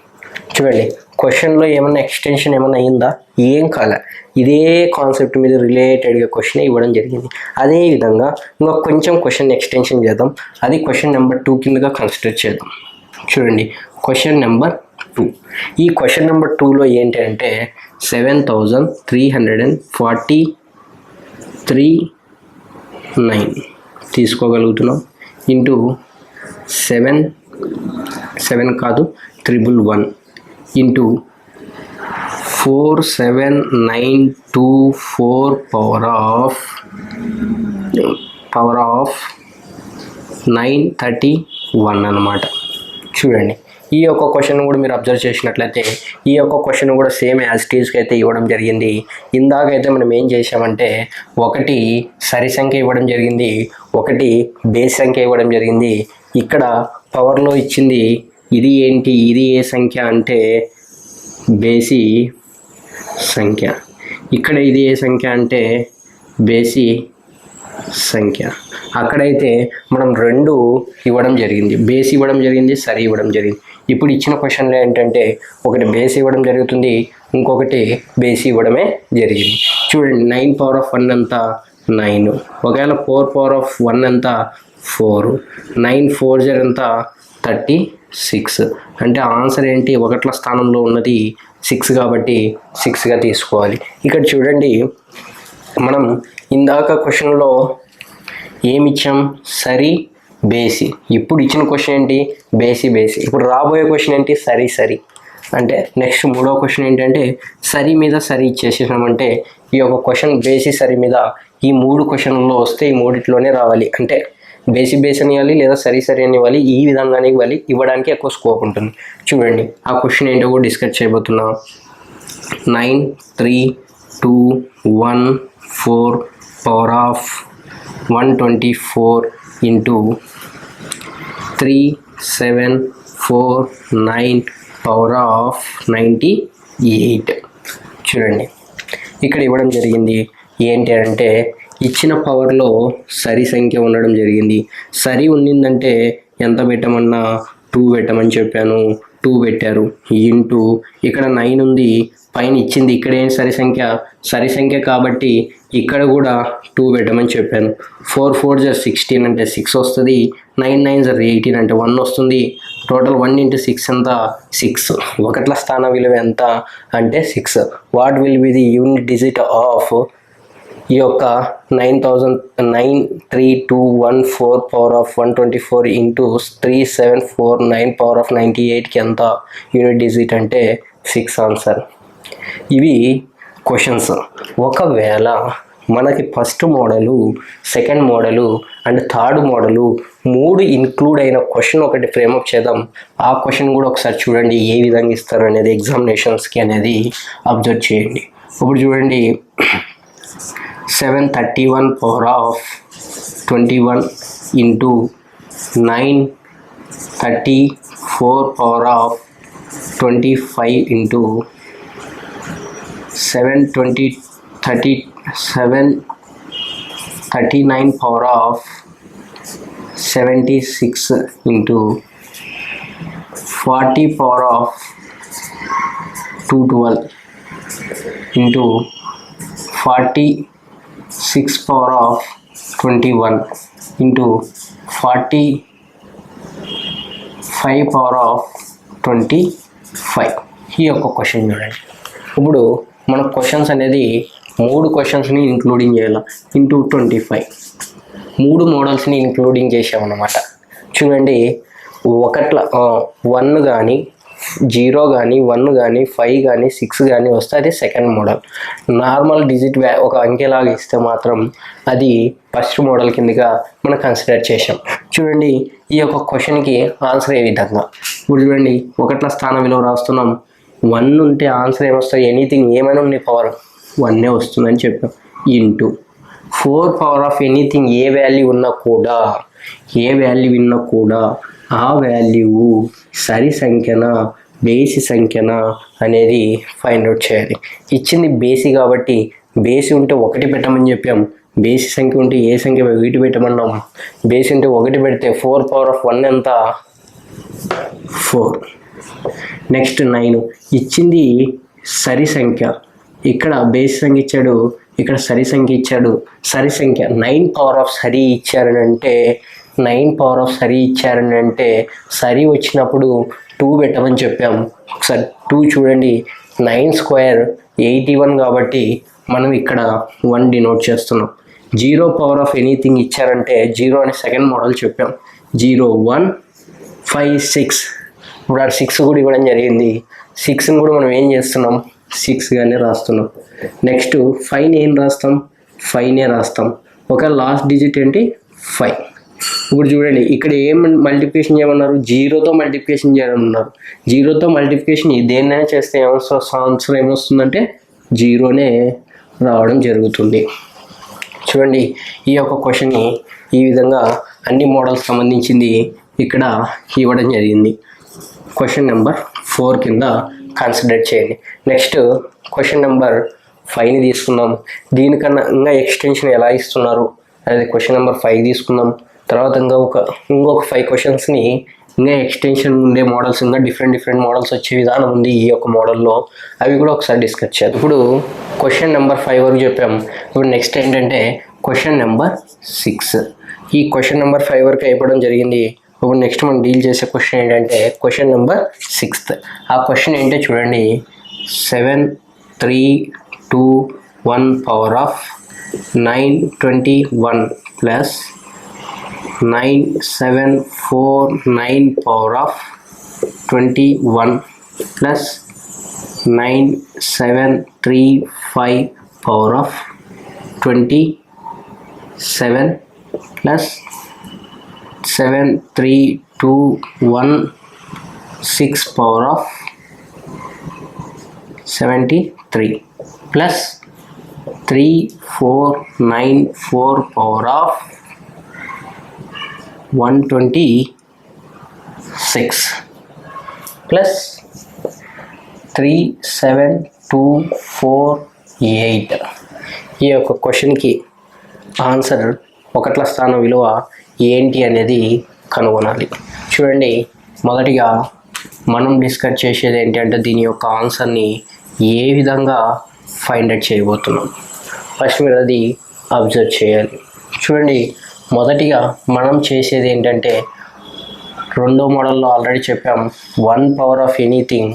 చూడండి, క్వశ్చన్లో ఏమన్నా ఎక్స్టెన్షన్ ఏమన్నా అయిందా? ఏం కాలే. ఇదే కాన్సెప్ట్ మీద రిలేటెడ్గా క్వశ్చన్ ఇవ్వడం జరిగింది. అదేవిధంగా ఇంకా కొంచెం క్వశ్చన్ ఎక్స్టెన్షన్ చేద్దాం. అది క్వశ్చన్ నెంబర్ 2 కిందగా కన్సిడర్ చేద్దాం. చూడండి, క్వశ్చన్ నెంబర్ 2. ఈ క్వశ్చన్ నెంబర్ 2లో ఏంటి అంటే 7349 తీసుకోగలుగుతున్నాం. ఇంటూ 7 కాదు 111 ఇంటూ 47924 పవర్ ఆఫ్ 931 అన్నమాట. చూడండి, ఈ యొక్క క్వశ్చన్ కూడా మీరు అబ్జర్వ్ చేసినట్లయితే ఈ యొక్క క్వశ్చన్ కూడా సేమ్ యాజ్ ఇట్ ఈజ్కి అయితే ఇవ్వడం జరిగింది. ఇందాకైతే మనం ఏం చేసామంటే ఒకటి సరి సంఖ్య ఇవ్వడం జరిగింది, ఒకటి బేస్ సంఖ్య ఇవ్వడం జరిగింది. ఇక్కడ పవర్లో ఇచ్చింది ఇది ఏంటి? ఇది ఏ సంఖ్య అంటే బేసి సంఖ్య. ఇక్కడ ఇది ఏ సంఖ్య అంటే బేసి సంఖ్య. అక్కడైతే మనం 2 ఇవ్వడం జరిగింది, బేస్ ఇవ్వడం జరిగింది, సరి ఇవ్వడం జరిగింది. ఇప్పుడు ఇచ్చిన క్వశ్చన్లో ఏంటంటే ఒకటి బేస్ ఇవ్వడం జరుగుతుంది, ఇంకొకటి బేస్ ఇవ్వడమే జరిగింది. చూడండి, 9 పవర్ ఆఫ్ 1 ఎంత? 9. ఒకవేళ 4 పవర్ ఆఫ్ 1 ఎంత? 4. 9 4 0 ఎంత? 36. అంటే ఆన్సర్ ఏంటి? 1ల స్థానంలో ఉన్నది 6 కాబట్టి 6గా తీసుకోవాలి. ఇక్కడ చూడండి, మనం ఇందాక క్వశ్చన్లో ఏమిచ్చాం? సరి బేసి. ఇప్పుడు ఇచ్చిన క్వశ్చన్ ఏంటి? బేసి. ఇప్పుడు రాబోయే క్వశ్చన్ ఏంటి? సరి. అంటే నెక్స్ట్ మూడో క్వశ్చన్ ఏంటంటే సరి మీద సరి ఇచ్చేసేసామంటే ఈ యొక్క క్వశ్చన్ బేసి సరి మీద ఈ 3 క్వశ్చన్లలో వస్తే ఈ మూడిట్లోనే రావాలి. అంటే బేసి అని ఇవ్వాలి లేదా సరి అని ఇవ్వాలి. ఈ విధంగానే ఇవ్వడానికి ఎక్కువ స్కోప్ ఉంటుంది. చూడండి ఆ క్వశ్చన్ ఏంటో కూడా డిస్కస్ చేయబోతున్నాం. 9 3 2 1 4 power of 124 into 3 7 4 9 power of 98. చూడండి ఇక్కడ ఇవ్వడం జరిగింది ఏంటి అంటే ఇచ్చిన పవర్లో సరి సంఖ్య ఉండడం జరిగింది. సరి ఉండిందంటే ఎంత పెట్టమన్నా 2 పెట్టమని చెప్పాను, 2 పెట్టారు. ఇంటూ ఇక్కడ 9 ఉంది, పైన ఇచ్చింది ఇక్కడ ఏం సరి సంఖ్య కాబట్టి ఇక్కడ కూడా 2 పెట్టమని చెప్పాను. 4 4 16 అంటే 6 వస్తుంది. 9 9 18 అంటే 1 వస్తుంది. టోటల్ 1 into 6 ఎంత 6. ఒకట్ల స్థాన విలువ ఎంత అంటే 6. What will be the unit digit of ఈ యొక్క 93214 power of 124 into 3749 power of 98కి ఎంత యూనిట్ డిజిట్ అంటే 6 ఆన్సర్. ఇవి క్వశ్చన్స్. ఒకవేళ మనకి first model, second model and third model 3 include అయిన క్వశ్చన్ ఒకటి ఫ్రేమప్ చేద్దాం. ఆ క్వశ్చన్ కూడా ఒకసారి చూడండి ఏ విధంగా ఇస్తారు అనేది ఎగ్జామినేషన్స్కి అనేది అబ్జర్వ్ చేయండి. ఇప్పుడు చూడండి 731 power of 21 into 934 power of 25 into 739 power of 76 into 40 power of 212 into 46 power of 21 into 45 power of 25. ఈ యొక్క క్వశ్చన్ చూడండి. ఇప్పుడు మన క్వశ్చన్స్ అనేది 3 క్వశ్చన్స్ని ఇంక్లూడింగ్ చేయాలి ఇంటూ 25. 3 మోడల్స్ని ఇంక్లూడింగ్ చేసామన్నమాట. చూడండి 1 కానీ 0 కానీ 1 కానీ 5 కానీ 6 కానీ వస్తే అది సెకండ్ మోడల్. నార్మల్ డిజిట్ ఒక అంకెలాగా ఇస్తే మాత్రం అది ఫస్ట్ మోడల్ కిందగా మనం కన్సిడర్ చేసాం. చూడండి ఈ యొక్క క్వశ్చన్కి ఆన్సర్ ఏ విధంగా. ఇప్పుడు చూడండి 1ల స్థాన విలువ రాస్తున్నాం. 1 ఉంటే ఆన్సర్ ఏమొస్తుంది, ఎనీథింగ్ ఏమైనా ఉండే పవర్ 1 వస్తుందని చెప్పాం. Into 4 power of anything A value ఉన్నా కూడా ఆ వాల్యూ సరి సంఖ్యనా బేసి సంఖ్యనా అనేది ఫైండ్ అవుట్ చేయాలి. ఇచ్చింది బేసి కాబట్టి బేసి ఉంటే 1 పెట్టమని చెప్పాం. బేసి సంఖ్య ఉంటే ఏ సంఖ్య 1 పెట్టమన్నాం. బేసి ఉంటే 1 పెడితే 4 పవర్ ఆఫ్ 1 ఎంత 4. నెక్స్ట్ 9 ఇచ్చింది సరి సంఖ్య. ఇక్కడ బేసి సంఖ్య ఇచ్చాడు, ఇక్కడ సరి సంఖ్య ఇచ్చాడు. సరి సంఖ్య 9 పవర్ ఆఫ్ సరి ఇచ్చారనంటే 9 పవర్ ఆఫ్ సరి ఇచ్చారనంటే సరి వచ్చినప్పుడు 2 పెట్టమని చెప్పాం. ఒకసారి 2 చూడండి. 9 స్క్వేర్ 81 కాబట్టి మనం ఇక్కడ 1 డినోట్ చేస్తున్నాం. 0 పవర్ ఆఫ్ ఎనీథింగ్ ఇచ్చారంటే 0 అని సెకండ్ మోడల్ చెప్పాం. 0 1 5 6. ఇప్పుడు 6 కూడా ఇవ్వడం జరిగింది. 6ని కూడా మనం ఏం చేస్తున్నాం 6గానే రాస్తున్నాం. నెక్స్ట్ 5ని ఏం రాస్తాం 5నే రాస్తాం. ఒక లాస్ట్ డిజిట్ ఏంటి 5. ఇప్పుడు చూడండి ఇక్కడ ఏం మల్టిప్లికేషన్ చేయమన్నారు, 0తో మల్టిప్లికేషన్ చేయమన్నారు. 0తో మల్టిప్లికేషన్ దేన్నైనా చేస్తే ఆన్సర్ ఏమొస్తుందంటే 0నే రావడం జరుగుతుంది. చూడండి ఈ యొక్క క్వశ్చన్ని ఈ విధంగా అన్ని మోడల్స్ సంబంధించింది ఇక్కడ ఇవ్వడం జరిగింది. క్వశ్చన్ నెంబర్ 4 కింద కన్సిడర్ చేయండి. నెక్స్ట్ క్వశ్చన్ నెంబర్ 5ని తీసుకుందాం. దీనికన్నా ఇంకా ఎక్స్టెన్షన్ ఎలా ఇస్తున్నారు అనేది క్వశ్చన్ నెంబర్ 5 తీసుకుందాం. తర్వాత ఇంకొక 5 క్వశ్చన్స్ని ఇంకా ఎక్స్టెన్షన్ ఉండే మోడల్స్, ఇంకా డిఫరెంట్ మోడల్స్ వచ్చే విధానం ఉంది ఈ యొక్క మోడల్లో. అవి కూడా ఒకసారి డిస్కస్ చేద్దాం. ఇప్పుడు క్వశ్చన్ నెంబర్ 5 వరకు చెప్పాం. ఇప్పుడు నెక్స్ట్ ఏంటంటే క్వశ్చన్ నెంబర్ 6. ఈ క్వశ్చన్ నెంబర్ 5 వరకు అయిపోవడం జరిగింది. ఇప్పుడు నెక్స్ట్ మనం డీల్ చేసే క్వశ్చన్ ఏంటంటే క్వశ్చన్ నెంబర్ 6. ఆ క్వశ్చన్ ఏంటో చూడండి. 7 3 2 1 power of 921 plus 9 7 4 9 power of 21 plus 9735 power of 27 plus 73216 power of 73 plus 3494 power of 126 plus 37248. ఈ యొక్క క్వశ్చన్కి ఆన్సర్ ఒకట్ల స్థానం విలువ ఏంటి అనేది కనుగొనాలి. చూడండి, మొదటిగా మనం డిస్కస్ చేసేది ఏంటంటే దీని యొక్క ఆన్సర్ని ఏ విధంగా ఫైండ్ అవుట్ చేయబోతున్నాం. ఫస్ట్ మీరు అది అబ్జర్వ్ చేయాలి. చూడండి, మొదటిగా మనం చేసేది ఏంటంటే రెండో మోడల్లో ఆల్రెడీ చెప్పాం, 1 power of anything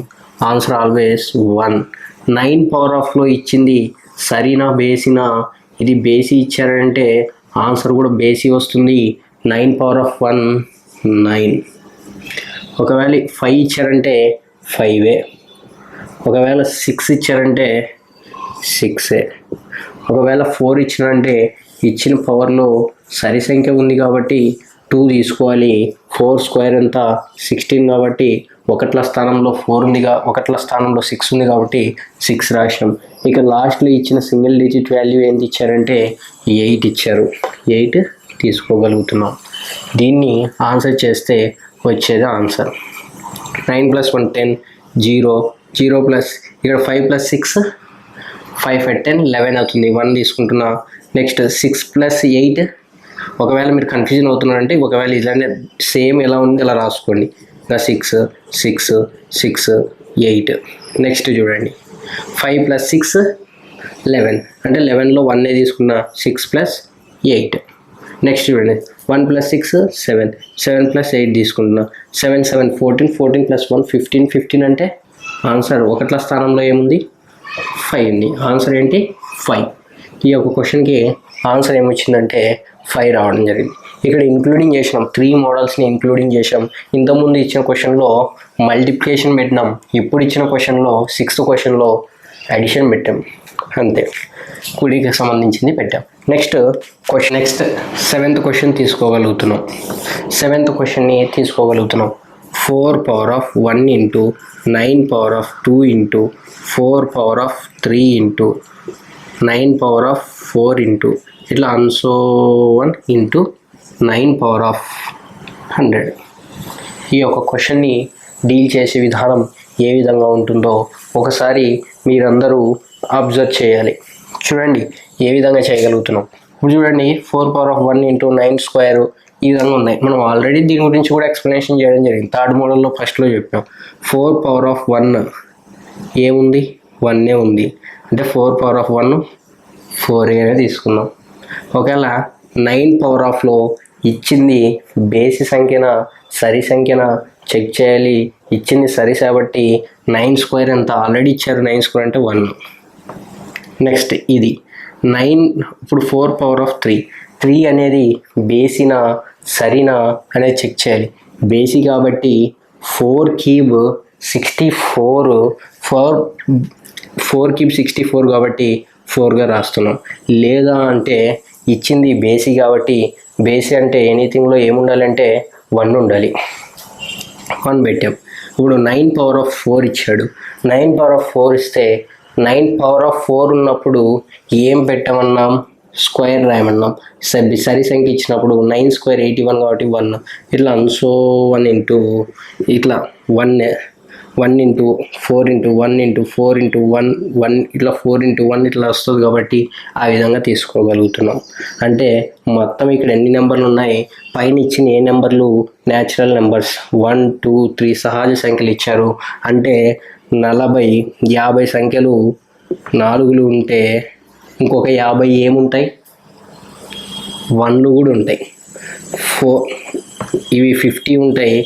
answer always 1. 9 power ఆఫ్లో ఇచ్చింది సరినా బేసినా, ఇది బేసి ఇచ్చారంటే ఆన్సర్ కూడా బేసి వస్తుంది. 9 పవర్ ఆఫ్ 1 9. ఒకవేళ 5 ఇచ్చారంటే 5ఏ, ఒకవేళ 6 ఇచ్చారంటే 6ఏ, ఒకవేళ 4 ఇచ్చారంటే ఇచ్చిన పవర్లో సరి సంఖ్య ఉంది కాబట్టి 2 తీసుకోవాలి. 4 స్క్వేర్ ఎంత 16 కాబట్టి ఒకట్ల స్థానంలో 4 ఉంది, ఒకట్ల స్థానంలో 6 ఉంది కాబట్టి 6 రాసినాం. ఇక లాస్ట్లో ఇచ్చిన సింగిల్ డిజిట్ వాల్యూ ఏంటి ఇచ్చారంటే 8 ఇచ్చారు. 8 తీసుకోగలుగుతున్నాం. దీన్ని ఆన్సర్ చేస్తే వచ్చేది ఆన్సర్. 9 + 1 10, 0 0 ప్లస్ ఇక్కడ 5 + 6 5 × 10 11 అవుతుంది. 1 తీసుకుంటున్నా. నెక్స్ట్ 6 + 8. ఒకవేళ మీరు కన్ఫ్యూజన్ అవుతున్నారంటే ఒకవేళ ఇలానే సేమ్ ఎలా ఉంది అలా రాసుకోండి. ఇంకా 6 6 6 8. నెక్స్ట్ చూడండి, 5 + 6 11 అంటే 11లో 1 తీసుకున్నా. 6 + 8. నెక్స్ట్ చూడండి, 1 + 6 7 7 + 8 తీసుకుంటున్నా. 7 7 14 14 + 1 15 15 అంటే ఆన్సర్ ఒకట్ల స్థానంలో ఏముంది 5 ఉంది. ఆన్సర్ ఏంటి 5. ఈ యొక్క క్వశ్చన్కి ఆన్సర్ ఏమొచ్చిందంటే 5 రావడం జరిగింది. ఇక్కడ ఇంక్లూడింగ్ చేసినాం, 3 మోడల్స్ని ఇంక్లూడింగ్ చేసాం. ఇంతకుముందు ఇచ్చిన క్వశ్చన్లో మల్టిప్లికేషన్ పెట్టినాం, ఇప్పుడు ఇచ్చిన క్వశ్చన్లో 6th క్వశ్చన్లో అడిషన్ పెట్టాం. అంతే, కుడికి సంబంధించింది పెట్టాం. నెక్స్ట్ 7th క్వశ్చన్ తీసుకోగలుగుతున్నాం. 7th క్వశ్చన్ని తీసుకోగలుగుతున్నాం. 4 power of 1 into 9 power of 2 into 4 power of 3 into 9 power of 4 into ఇట్లా అన్సో 1 ఇంటూ 9 పవర్ ఆఫ్ 100. ఈ యొక్క క్వశ్చన్ని డీల్ చేసే విధానం ఏ విధంగా ఉంటుందో ఒకసారి మీరందరూ అబ్జర్వ్ చేయాలి. చూడండి ఏ విధంగా చేయగలుగుతున్నాం. ఇప్పుడు చూడండి, 4 పవర్ ఆఫ్ 1 ఇంటూ 9 స్క్వేర్ ఈ విధంగా ఉన్నాయి. మనం ఆల్రెడీ దీని గురించి కూడా ఎక్స్ప్లెనేషన్ చేయడం జరిగింది. 3rd మోడల్లో ఫస్ట్లో చెప్పాం. 4 పవర్ ఆఫ్ 1 ఏముంది 1ఏ ఉంది అంటే 4 పవర్ ఆఫ్ 1 4a తీసుకున్నాం. ఒకవేళ 9 పవర్ ఆఫ్లో ఇచ్చింది బేసి సంఖ్యన సరి సంఖ్యన చెక్ చేయాలి. ఇచ్చింది సరి కాబట్టి 9 స్క్వేర్ ఎంత ఆల్రెడీ ఇచ్చారు. 9 స్క్వేర్ అంటే 1. నెక్స్ట్ ఇది 9. ఇప్పుడు 4 పవర్ ఆఫ్ 3 అనేది బేసినా సరినా అనేది చెక్ చేయాలి. బేసి కాబట్టి 4 క్యూబ్ 64 4 క్యూబ్ 64 కాబట్టి 4గా రాస్తున్నాం. లేదా అంటే ఇచ్చింది బేసి కాబట్టి బేసి అంటే ఎనీథింగ్లో ఏముండాలంటే 1 ఉండాలి. 1 పెట్టాం. ఇప్పుడు 9 పవర్ ఆఫ్ 4 ఇచ్చాడు. 9 పవర్ ఆఫ్ 4 ఇస్తే 9 పవర్ ఆఫ్ 4 ఉన్నప్పుడు ఏం పెట్టమన్నాం స్క్వేర్ రాయమన్నాం. సరి సంఖ్య ఇచ్చినప్పుడు 9 స్క్వేర్ 81 కాబట్టి 1. ఇట్లా అన్సో 1 ఇంటూ ఇట్లా 1 ఇంటూ 4 ఇంటూ 1 ఇంటూ 4 ఇంటూ 1 ఇట్లా 4 ఇంటూ 1 ఇట్లా వస్తుంది కాబట్టి ఆ విధంగా తీసుకోగలుగుతున్నాం. అంటే మొత్తం ఇక్కడ ఎన్ని నెంబర్లు ఉన్నాయి, పైన ఇచ్చిన ఏ నెంబర్లు న్యాచురల్ నెంబర్స్ 1 2 3 సహజ సంఖ్యలు ఇచ్చారు. అంటే 40 50 సంఖ్యలు 4లు ఉంటే ఇంకొక 50 ఏముంటాయి 1లు కూడా ఉంటాయి. 4 ఇవి 50 ఉంటాయి.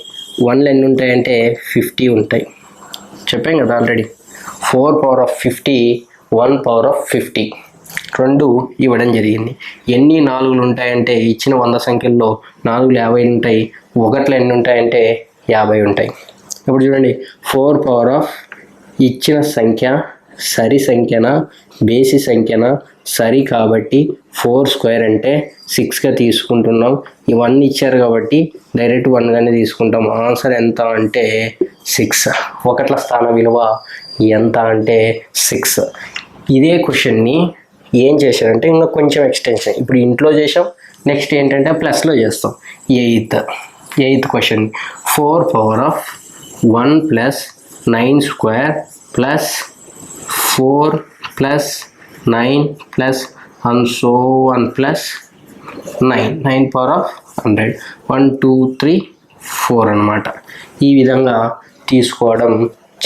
1లు ఎన్ని ఉంటాయంటే 50 ఉంటాయి. చెప్పాం కదా already. 4 power of 50 1 power of 50 2 ఇవ్వడం జరిగింది. ఎన్ని 4లు ఉంటాయంటే ఇచ్చిన 100 సంఖ్యల్లో 4లు 50 ఉంటాయి. 1లు ఎన్ని ఉంటాయంటే 50 ఉంటాయి. ఇప్పుడు చూడండి 4 పవర్ ఆఫ్ ఇచ్చిన సంఖ్య సరి సంఖ్యన బేసి సంఖ్యన సరి కాబట్టి 4 స్క్వేర్ అంటే 6గా తీసుకుంటున్నాం. ఇవన్నీ ఇచ్చారు కాబట్టి డైరెక్ట్ 1గానే తీసుకుంటాం. ఆన్సర్ ఎంత అంటే 6. ఒకట్ల స్థాన విలువ ఎంత అంటే 6. ఇదే క్వశ్చన్ని ఏం చేశారంటే ఇంకా కొంచెం ఎక్స్టెన్షన్. ఇప్పుడు ఇంట్లో చేసాం, నెక్స్ట్ ఏంటంటే ప్లస్లో చేస్తాం. Eighth question 4 power of 1 plus 9 square plus 4 plus 9 plus and so 1 plus 9 power of 100 1 2 3 4 అనమాట. ఈ విధంగా తీసుకోవడం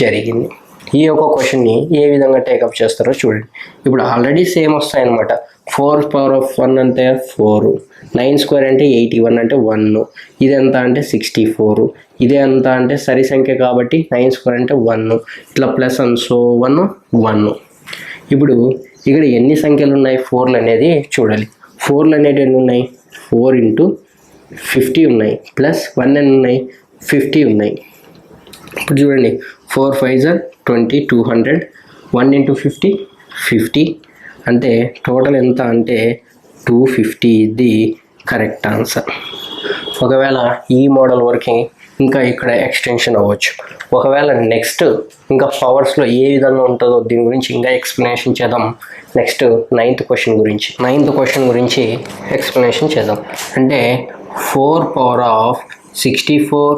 జరిగింది. ఈ యొక్క క్వశ్చన్ని ఏ విధంగా టేకప్ చేస్తారో చూడండి. ఇప్పుడు ఆల్రెడీ సేమ్ వస్తాయన్నమాట. 4 పవర్ ఆఫ్ 1 అంటే 4, 9 స్క్వేర్ అంటే 81 అంటే 1, ఇది ఎంత అంటే 64, ఇదే ఎంత అంటే సరి సంఖ్య కాబట్టి 9 స్క్వేర్ అంటే 1, ఇట్లా ప్లస్ అండ్ సో 1. ఇప్పుడు ఇక్కడ ఎన్ని సంఖ్యలు ఉన్నాయి 4లు అనేది చూడాలి. 4లు అనేవి ఎన్ని ఉన్నాయి? 4 ఇంటూ 50 ఉన్నాయి, ప్లస్ 1 ఎన్ని ఉన్నాయి? 50 ఉన్నాయి. ఇప్పుడు చూడండి 4 5 20, 200, 1 ఇంటూ 50 50 అంటే టోటల్ ఎంత అంటే 250. ఇది కరెక్ట్ ఆన్సర్. ఒకవేళ ఈ మోడల్ వరకు ఇంకా ఇక్కడ ఎక్స్టెన్షన్ అవ్వచ్చు. ఒకవేళ నెక్స్ట్ ఇంకా పవర్స్లో ఏ విధంగా ఉంటుందో దీని గురించి ఇంకా ఎక్స్ప్లెనేషన్ చేద్దాం. నెక్స్ట్ 9th క్వశ్చన్ గురించి ఎక్స్ప్లెనేషన్ చేద్దాం. అంటే 4 power of 64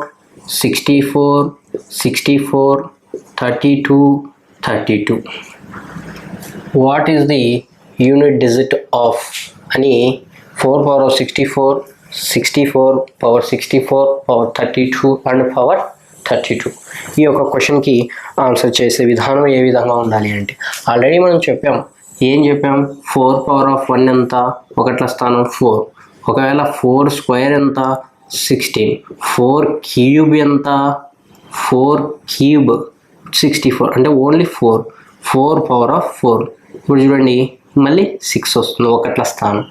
32 what is the unit digit of అని 4 power of 64 power 64 power 32 and power 32. ఈ యొక్క క్వశ్చన్కి ఆన్సర్ చేసే విధానం ఏ విధంగా ఉండాలి అంటే ఆల్రెడీ మనం చెప్పాం. 4 పవర్ ఆఫ్ 1 ఎంత? ఒకట్ల స్థానం 4. ఒకవేళ 4 స్క్వేర్ ఎంత? 16. 4 క్యూబ్ ఎంత? 4 క్యూబ్ 64 అంటే ఓన్లీ 4 పవర్ ఆఫ్ 4. ఇప్పుడు చూడండి మళ్ళీ 6 వస్తుంది. ఒకట్ల స్థానం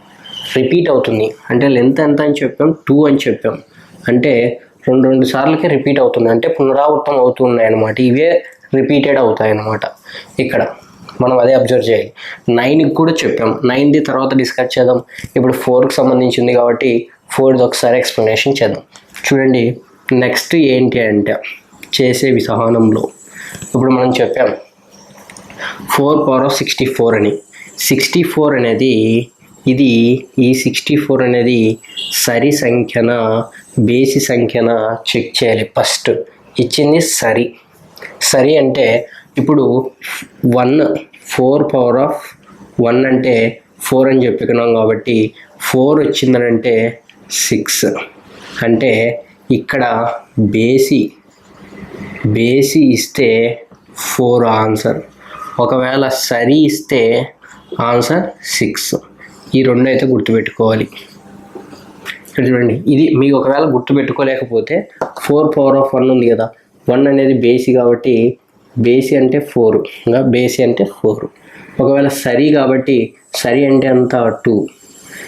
రిపీట్ అవుతుంది. అంటే లెంత్ ఎంత అని చెప్పాం? 2 అని చెప్పాం. అంటే రెండు సార్లకే రిపీట్ అవుతుంది, అంటే పునరావృతం అవుతున్నాయి అన్నమాట. ఇవే రిపీటెడ్ అవుతాయి అన్నమాట. ఇక్కడ మనం అదే అబ్జర్వ్ చేయాలి. 9కి కూడా చెప్పాం. 9ది తర్వాత డిస్కస్ చేద్దాం. ఇప్పుడు 4కి సంబంధించింది కాబట్టి 4ది ఒకసారి ఎక్స్ప్లెనేషన్ చేద్దాం. చూడండి నెక్స్ట్ ఏంటి అంటే చేసే విధానంలో ఇప్పుడు మనం చెప్పాం 4 పవర్ ఆఫ్ 64 అని. 64 అనేది ఈ 64 అనేది సరి సంఖ్యన బేసి సంఖ్యన చెక్ చేయాలి. ఫస్ట్ ఇచ్చింది సరి అంటే ఇప్పుడు 4 పవర్ ఆఫ్ 1 అంటే 4 అని చెప్పుకున్నాం కాబట్టి 4 వచ్చిందనంటే 6 అంటే ఇక్కడ బేసి ఇస్తే 4 ఆన్సర్. ఒకవేళ సరి ఇస్తే ఆన్సర్ 6. ఈ రెండు అయితే గుర్తుపెట్టుకోవాలి. ఇక్కడ చూడండి ఇది మీకు ఒకవేళ గుర్తుపెట్టుకోలేకపోతే 4 పవర్ ఆఫ్ 1 ఉంది కదా, 1 అనేది బేసి కాబట్టి బేసి అంటే 4, ఇంకా బేసి అంటే 4. ఒకవేళ సరి కాబట్టి సరి అంటే అంత 2.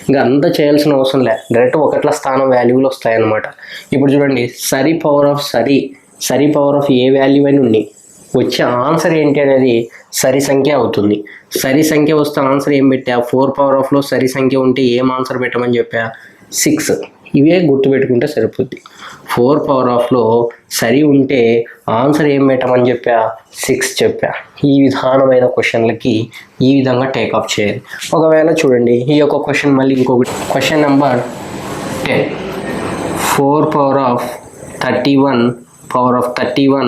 ఇంకా అంత చేయాల్సిన అవసరం లే, డైరెక్ట్ ఒకట్ల స్థానం వాల్యూలు వస్తాయన్నమాట. ఇప్పుడు చూడండి సరి పవర్ ఆఫ్ ఏ వాల్యూ అని ఉన్నాయి, వచ్చే ఆన్సర్ ఏంటి అనేది సరి సంఖ్య అవుతుంది. సరి సంఖ్య వస్తే ఆన్సర్ ఏం పెట్టా? 4 పవర్ ఆఫ్లో సరి సంఖ్య ఉంటే ఏం ఆన్సర్ పెట్టమని చెప్పా? 6. ఇవే గుర్తుపెట్టుకుంటే సరిపోద్ది. 4 పవర్ ఆఫ్లో సరి ఉంటే ఆన్సర్ ఏం పెట్టమని చెప్పా? 6 చెప్పా. ఈ విధానమైన క్వశ్చన్లకి ఈ విధంగా టేకప్ చేయాలి. ఒకవేళ చూడండి ఈ యొక్క క్వశ్చన్ మళ్ళీ ఇంకొకటి, question number 10 4 power of 31 power of 31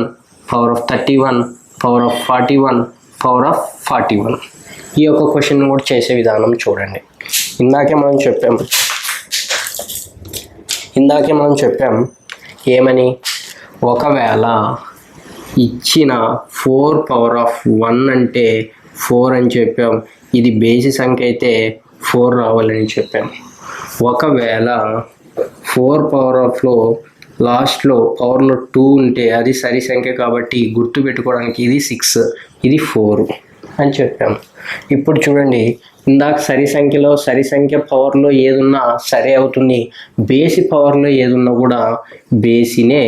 power of 31 power of 41 power of 41. ఈ యొక్క క్వశ్చన్ కూడా చేసే విధానం చూడండి. ఇందాకే మనం చెప్పాం ఏమని, ఒకవేళ ఇచ్చిన 4 పవర్ ఆఫ్ 1 అంటే 4 అని చెప్పాం. ఇది బేసి సంఖ్య అయితే 4 రావాలని చెప్పాం. ఒకవేళ 4 పవర్ ఆఫ్లో లాస్ట్లో పవర్లో 2 ఉంటే అది సరి సంఖ్య కాబట్టి గుర్తు పెట్టుకోవడానికి ఇది 6, ఇది 4 అని చెప్పాం. ఇప్పుడు చూడండి ఇందాక సరి సంఖ్య పవర్లో ఏదున్నా సరే అవుతుంది, బేసి పవర్లో ఏదున్నా కూడా బేసినే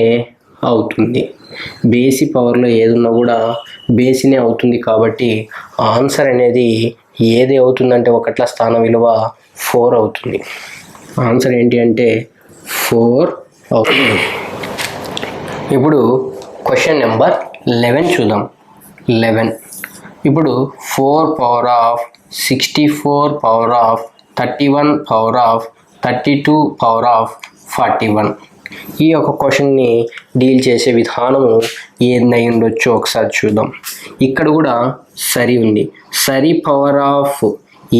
అవుతుంది. బేసి పవర్లో ఏది ఉన్నా కూడా బేసినే అవుతుంది కాబట్టి ఆన్సర్ అనేది ఏది అవుతుందంటే ఒకట్ల స్థాన విలువ 4 అవుతుంది. ఆన్సర్ ఏంటి అంటే 4 అవుతుంది. ఇప్పుడు క్వశ్చన్ నెంబర్ 11 చూద్దాం. 11 ఇప్పుడు 4 power of 64 power of 31 power of 32 power of 41 ఈ యొక్క క్వశ్చన్ని డీల్ చేసే విధానము ఏందై ఉండొచ్చో ఒకసారి చూద్దాం. ఇక్కడ కూడా సరి ఉంది. సరి పవర్ ఆఫ్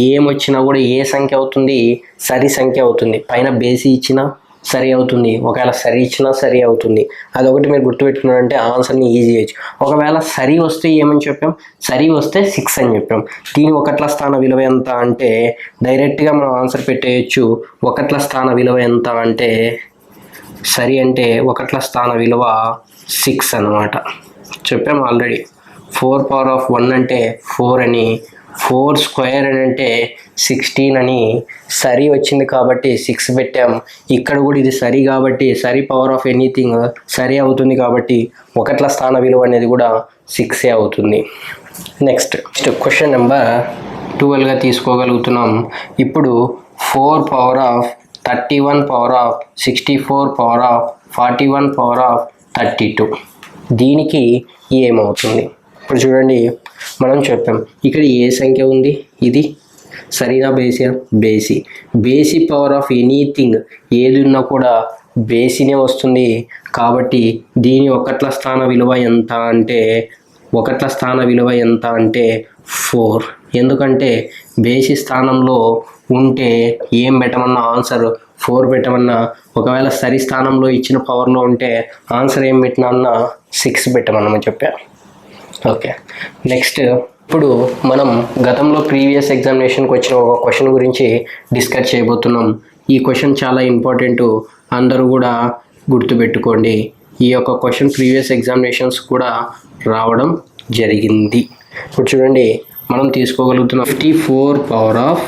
ఏమొచ్చినా కూడా ఏ సంఖ్య అవుతుంది? సరి సంఖ్య అవుతుంది. పైన బేసి ఇచ్చినా సరి అవుతుంది, ఒకవేళ సరి ఇచ్చినా సరి అవుతుంది. అదొకటి మీరు గుర్తుపెట్టుకున్నారంటే ఆన్సర్ని ఈజీ చేయొచ్చు. ఒకవేళ సరి వస్తే ఏమని చెప్పాం? సరి వస్తే 6 అని చెప్పాం. దీని ఒకట్ల స్థాన విలువ ఎంత అంటే డైరెక్ట్గా మనం ఆన్సర్ పెట్టేయచ్చు. ఒకట్ల స్థాన విలువ ఎంత అంటే సరి అంటే ఒకట్ల స్థాన విలువ 6 అన్నమాట. చెప్పాము ఆల్రెడీ. 4 పవర్ ఆఫ్ 1 అంటే 4 అని, 4 స్క్వేర్ అని అంటే 16 అని. సరి వచ్చింది కాబట్టి 6 పెట్టాం. ఇక్కడ కూడా ఇది సరి కాబట్టి సరి పవర్ ఆఫ్ ఎనీథింగ్ సరి అవుతుంది కాబట్టి ఒకట్ల స్థాన విలువ అనేది కూడా 6 అవుతుంది. నెక్స్ట్ క్వశ్చన్ నెంబర్ 12గా తీసుకోగలుగుతున్నాం. ఇప్పుడు 4 power of 31 power of 64 power of 41 power of 32 దీనికి ఏమవుతుంది? ఇప్పుడు చూడండి, మనం చెప్పాం ఇక్కడ ఏ సంఖ్య ఉంది? ఇది సరినా బేసియా? బేసి. బేసి పవర్ ఆఫ్ ఎనీథింగ్ ఏది ఉన్నా కూడా బేసినే వస్తుంది కాబట్టి దీని ఒకట్ల స్థాన విలువ ఎంత అంటే ఒకట్ల స్థాన విలువ ఎంత అంటే 4. ఎందుకంటే బేసి స్థానంలో ఉంటే ఏం పెట్టమన్నా ఆన్సర్ 4 పెట్టమన్నా, ఒకవేళ సరి స్థానంలో ఇచ్చిన పవర్లో ఉంటే ఆన్సర్ ఏం పెట్టినా అన్నా 6 పెట్టమని చెప్పా. ఓకే, నెక్స్ట్ ఇప్పుడు మనం గతంలో ప్రీవియస్ ఎగ్జామినేషన్కి వచ్చిన ఒక క్వశ్చన్ గురించి డిస్కస్ చేయబోతున్నాం. ఈ క్వశ్చన్ చాలా ఇంపార్టెంట్, అందరూ కూడా గుర్తుపెట్టుకోండి. ఈ యొక్క క్వశ్చన్ ప్రీవియస్ ఎగ్జామినేషన్స్ కూడా రావడం జరిగింది. ఇప్పుడు చూడండి, మనం తీసుకోగలుగుతున్నాం 54 power of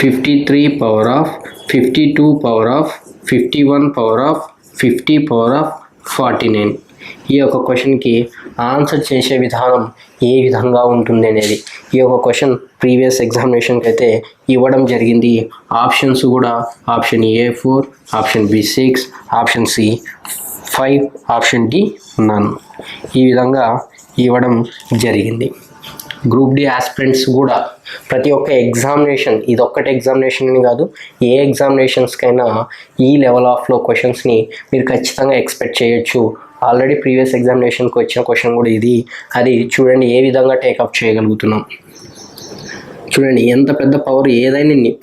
53 power of 52 power of 51 power of 50 power of 49. ఈ యొక్క క్వశ్చన్కి ఆన్సర్ చేసే విధానం ఏ విధంగా ఉంటుంది అనేది ఈ యొక్క క్వశ్చన్ ప్రీవియస్ ఎగ్జామినేషన్కి అయితే ఇవ్వడం జరిగింది. ఆప్షన్స్ కూడా option A4, option B6, option C5, option D నన్ ఈ విధంగా ఇవ్వడం జరిగింది. గ్రూప్ డి ఆస్పిరెంట్స్ కూడా ప్రతి ఒక్క ఎగ్జామినేషన్, ఇదొక్కటి ఎగ్జామినేషన్ అని కాదు, ఏ ఎగ్జామినేషన్స్కైనా ఈ లెవెల్ ఆఫ్లో క్వశ్చన్స్ని మీరు ఖచ్చితంగా ఎక్స్పెక్ట్ చేయొచ్చు. ఆల్రెడీ ప్రీవియస్ ఎగ్జామినేషన్కి వచ్చిన క్వశ్చన్ కూడా ఇది. అది చూడండి ఏ విధంగా టేకప్ చేయగలుగుతున్నాం. చూడండి ఎంత పెద్ద పవర్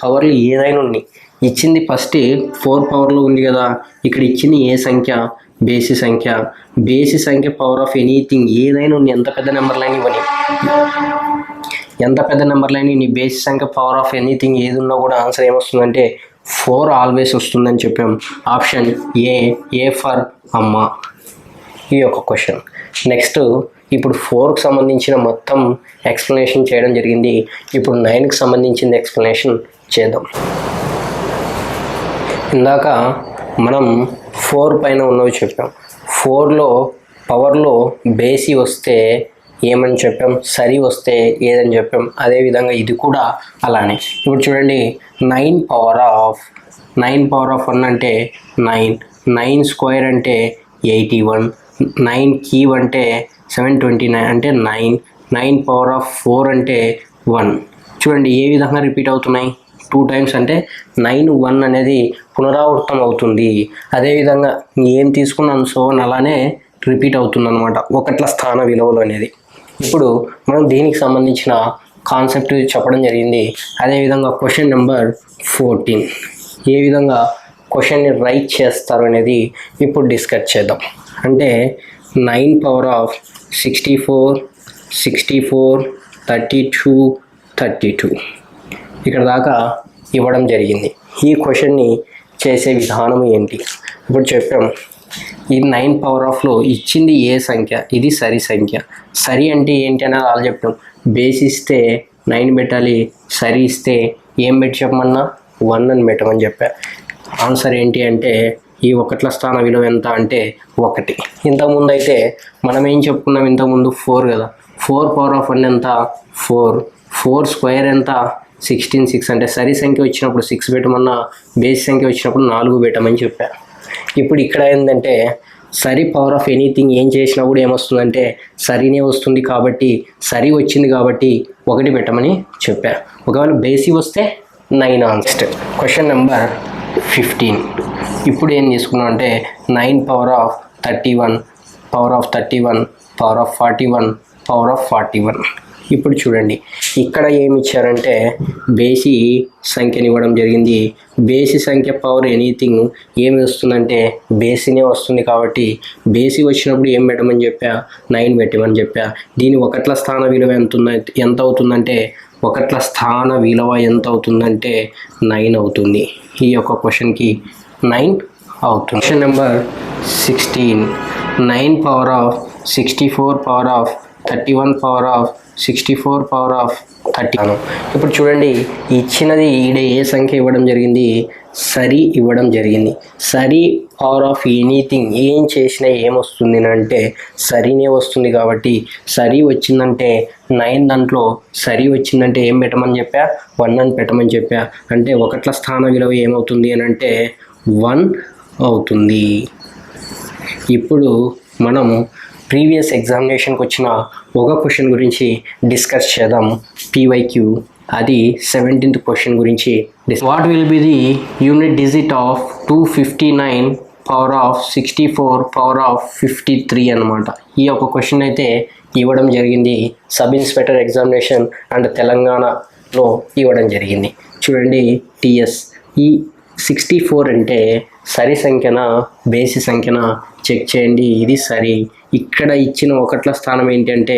పవర్లు ఏదైనా ఉన్నాయి. ఇచ్చింది ఫస్ట్ 4 పవర్లో ఉంది కదా, ఇక్కడ ఇచ్చింది ఏ సంఖ్య? బేసి సంఖ్య. బేసి సంఖ్య పవర్ ఆఫ్ ఎనీథింగ్ ఏదైనా ఉంది, ఎంత పెద్ద నెంబర్ లైన్ ఇవ్వని, ఎంత పెద్ద నెంబర్ లైన్ నీ బేసి సంఖ్య పవర్ ఆఫ్ ఎనీథింగ్ ఏది ఉన్నా కూడా ఆన్సర్ ఏమొస్తుందంటే 4 ఆల్వేస్ వస్తుందని చెప్పాం. ఆప్షన్ ఏ ఫర్ అమ్మ ఈ యొక్క క్వశ్చన్. నెక్స్ట్ ఇప్పుడు 4కి సంబంధించిన మొత్తం ఎక్స్ప్లెనేషన్ చేయడం జరిగింది. ఇప్పుడు 9కి సంబంధించిన ఎక్స్ప్లెనేషన్ చేద్దాం. ఇందాక మనం 4 పైన ఉన్నవి చెప్పాం. 4లో పవర్లో బేసి వస్తే ఏమని చెప్పాం? సరి వస్తే ఏదని చెప్పాం. అదేవిధంగా ఇది కూడా అలానే. ఇప్పుడు చూడండి 9 పవర్ ఆఫ్ 1 అంటే 9, 9 స్క్వేర్ అంటే 81, 9 క్యూబ్ అంటే 729 అంటే 9, 9 పవర్ ఆఫ్ 4 అంటే 1. చూడండి ఏ విధంగా రిపీట్ అవుతున్నాయి? 2 టైమ్స్ అంటే 9, 1 అనేది పునరావృతం అవుతుంది. అదేవిధంగా ఏం తీసుకున్నాను సో అలానే రిపీట్ అవుతుంది అనమాట ఒకట్ల స్థాన విలువలు అనేది. ఇప్పుడు మనం దీనికి సంబంధించిన కాన్సెప్ట్ చెప్పడం జరిగింది. అదేవిధంగా క్వశ్చన్ నెంబర్ 14 ఏ విధంగా క్వశ్చన్ని రైట్ చేస్తారు అనేది ఇప్పుడు డిస్కస్ చేద్దాం. అంటే 9 పవర్ ఆఫ్ 64, 32, 32 ఇక్కడ దాకా ఇవ్వడం జరిగింది. ఈ క్వశ్చన్ని చేసే విధానం ఏంటి? ఇప్పుడు చెప్పాం ఈ 9 పవర్ ఆఫ్లో ఇచ్చింది ఏ సంఖ్య? ఇది సరి సంఖ్య. సరి అంటే ఏంటి అనేది వాళ్ళు చెప్పాం. బేస్ ఇస్తే 9 పెట్టాలి, సరి ఇస్తే ఏం పెట్టి చెప్పమన్నా 1 అని పెట్టమని చెప్పా. ఆన్సర్ ఏంటి అంటే ఈ ఒకట్ల స్థాన విలువ ఎంత అంటే 1. ఇంతకుముందు అయితే మనం ఏం చెప్పుకున్నాం, ఇంతకుముందు 4 కదా, 4 పవర్ ఆఫ్ 1 ఎంత 4, 4 స్క్వేర్ ఎంత 16, 6 అంటే సరి సంఖ్య వచ్చినప్పుడు 6 పెట్టమన్నా, బేసి సంఖ్య వచ్చినప్పుడు 4 పెట్టమని చెప్పా. ఇప్పుడు ఇక్కడ ఏంటంటే సరి పవర్ ఆఫ్ ఎనీథింగ్ ఏం చేసినా కూడా ఏమొస్తుందంటే సరినే వస్తుంది, కాబట్టి సరి వచ్చింది కాబట్టి 1 పెట్టమని చెప్పా. ఒకవేళ బేసి వస్తే 9 ఆన్సర్. Question number 15. ఇప్పుడు ఏం తీసుకున్నాం అంటే 9 power of 31 power of 31 power of 41 power of 41. ఇప్పుడు చూడండి, ఇక్కడ ఏమి ఇచ్చారంటే బేసి సంఖ్యని ఇవ్వడం జరిగింది. బేసి సంఖ్య పవర్ ఎనీథింగ్ ఏమి వస్తుందంటే బేసినే వస్తుంది, కాబట్టి బేసి వచ్చినప్పుడు ఏం పెట్టమని చెప్పా, 9 పెట్టమని చెప్పా. దీని ఒకట్ల స్థాన విలువ ఎంత అవుతుందంటే ఒకట్ల స్థాన విలువ ఎంత అవుతుందంటే 9 అవుతుంది. ఈ యొక్క క్వశ్చన్కి 9 అవుతుంది. Question number 16. 9 power of 64 power of 31 power of 64 power of 30. ఇప్పుడు చూడండి, ఇచ్చినది ఈడ ఏ సంఖ్య ఇవ్వడం జరిగింది, సరి ఇవ్వడం జరిగింది. సరి పవర్ ఆఫ్ ఎనీథింగ్ ఏం చేసినా ఏమొస్తుంది అంటే సరినే వస్తుంది, కాబట్టి సరి వచ్చిందంటే 9 దాంట్లో సరి వచ్చిందంటే ఏం పెట్టమని చెప్పా, 1 అని పెట్టమని చెప్పా. అంటే ఒకట్ల స్థాన విలువ ఏమవుతుంది అని అంటే 1 అవుతుంది. ఇప్పుడు మనము ప్రీవియస్ ఎగ్జామినేషన్కి వచ్చిన ఒక క్వశ్చన్ గురించి డిస్కస్ చేద్దాం, పీవైక్యూ. అది 17th క్వశ్చన్ గురించి. What will be the unit digit of 259 power of 64 power of 53 అనమాట. ఈ యొక్క క్వశ్చన్ అయితే ఇవ్వడం జరిగింది సబ్ ఇన్స్పెక్టర్ ఎగ్జామినేషన్ అండ్ తెలంగాణలో ఇవ్వడం జరిగింది. చూడండి, టిఎస్ ఈ 64 అంటే సరి సంఖ్యన బేసి సంఖ్యన చెక్ చేయండి. ఇది సరి. ఇక్కడ ఇచ్చిన ఒకట్ల స్థానం ఏంటంటే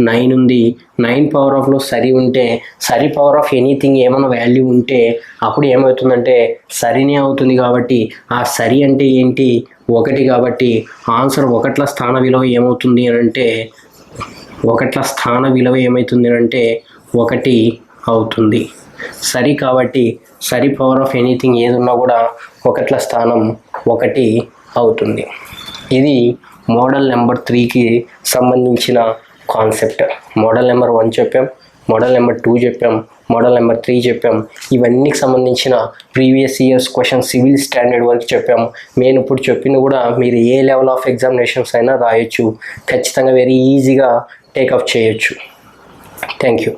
9 ఉంది. 9 పవర్ ఆఫ్లో సరి ఉంటే సరి పవర్ ఆఫ్ ఎనీథింగ్ ఏమైనా వాల్యూ ఉంటే అప్పుడు ఏమవుతుందంటే సరినే అవుతుంది, కాబట్టి ఆ సరి అంటే ఏంటి 1, కాబట్టి ఆన్సర్ ఒకట్ల స్థాన విలువ ఏమవుతుంది అని అంటే ఒకట్ల స్థాన విలువ ఏమవుతుంది అంటే 1 అవుతుంది. సరి కాబట్టి సరి పవర్ ఆఫ్ ఎనీథింగ్ ఏది ఉన్నా కూడా ఒకట్ల స్థానం 1 అవుతుంది. ఇది మోడల్ నెంబర్ 3కి సంబంధించిన కాన్సెప్ట్. మోడల్ నెంబర్ 1 చెప్పాం, మోడల్ నెంబర్ 2 చెప్పాం, మోడల్ నెంబర్ 3 చెప్పాం. ఇవన్నీకి సంబంధించిన previous years question civil standard వరకు చెప్పాము. నేను ఇప్పుడు చెప్పింది కూడా మీరు ఏ లెవెల్ ఆఫ్ ఎగ్జామినేషన్స్ అయినా రాయొచ్చు, ఖచ్చితంగా వెరీ ఈజీగా టేకప్ చేయొచ్చు. Thank you.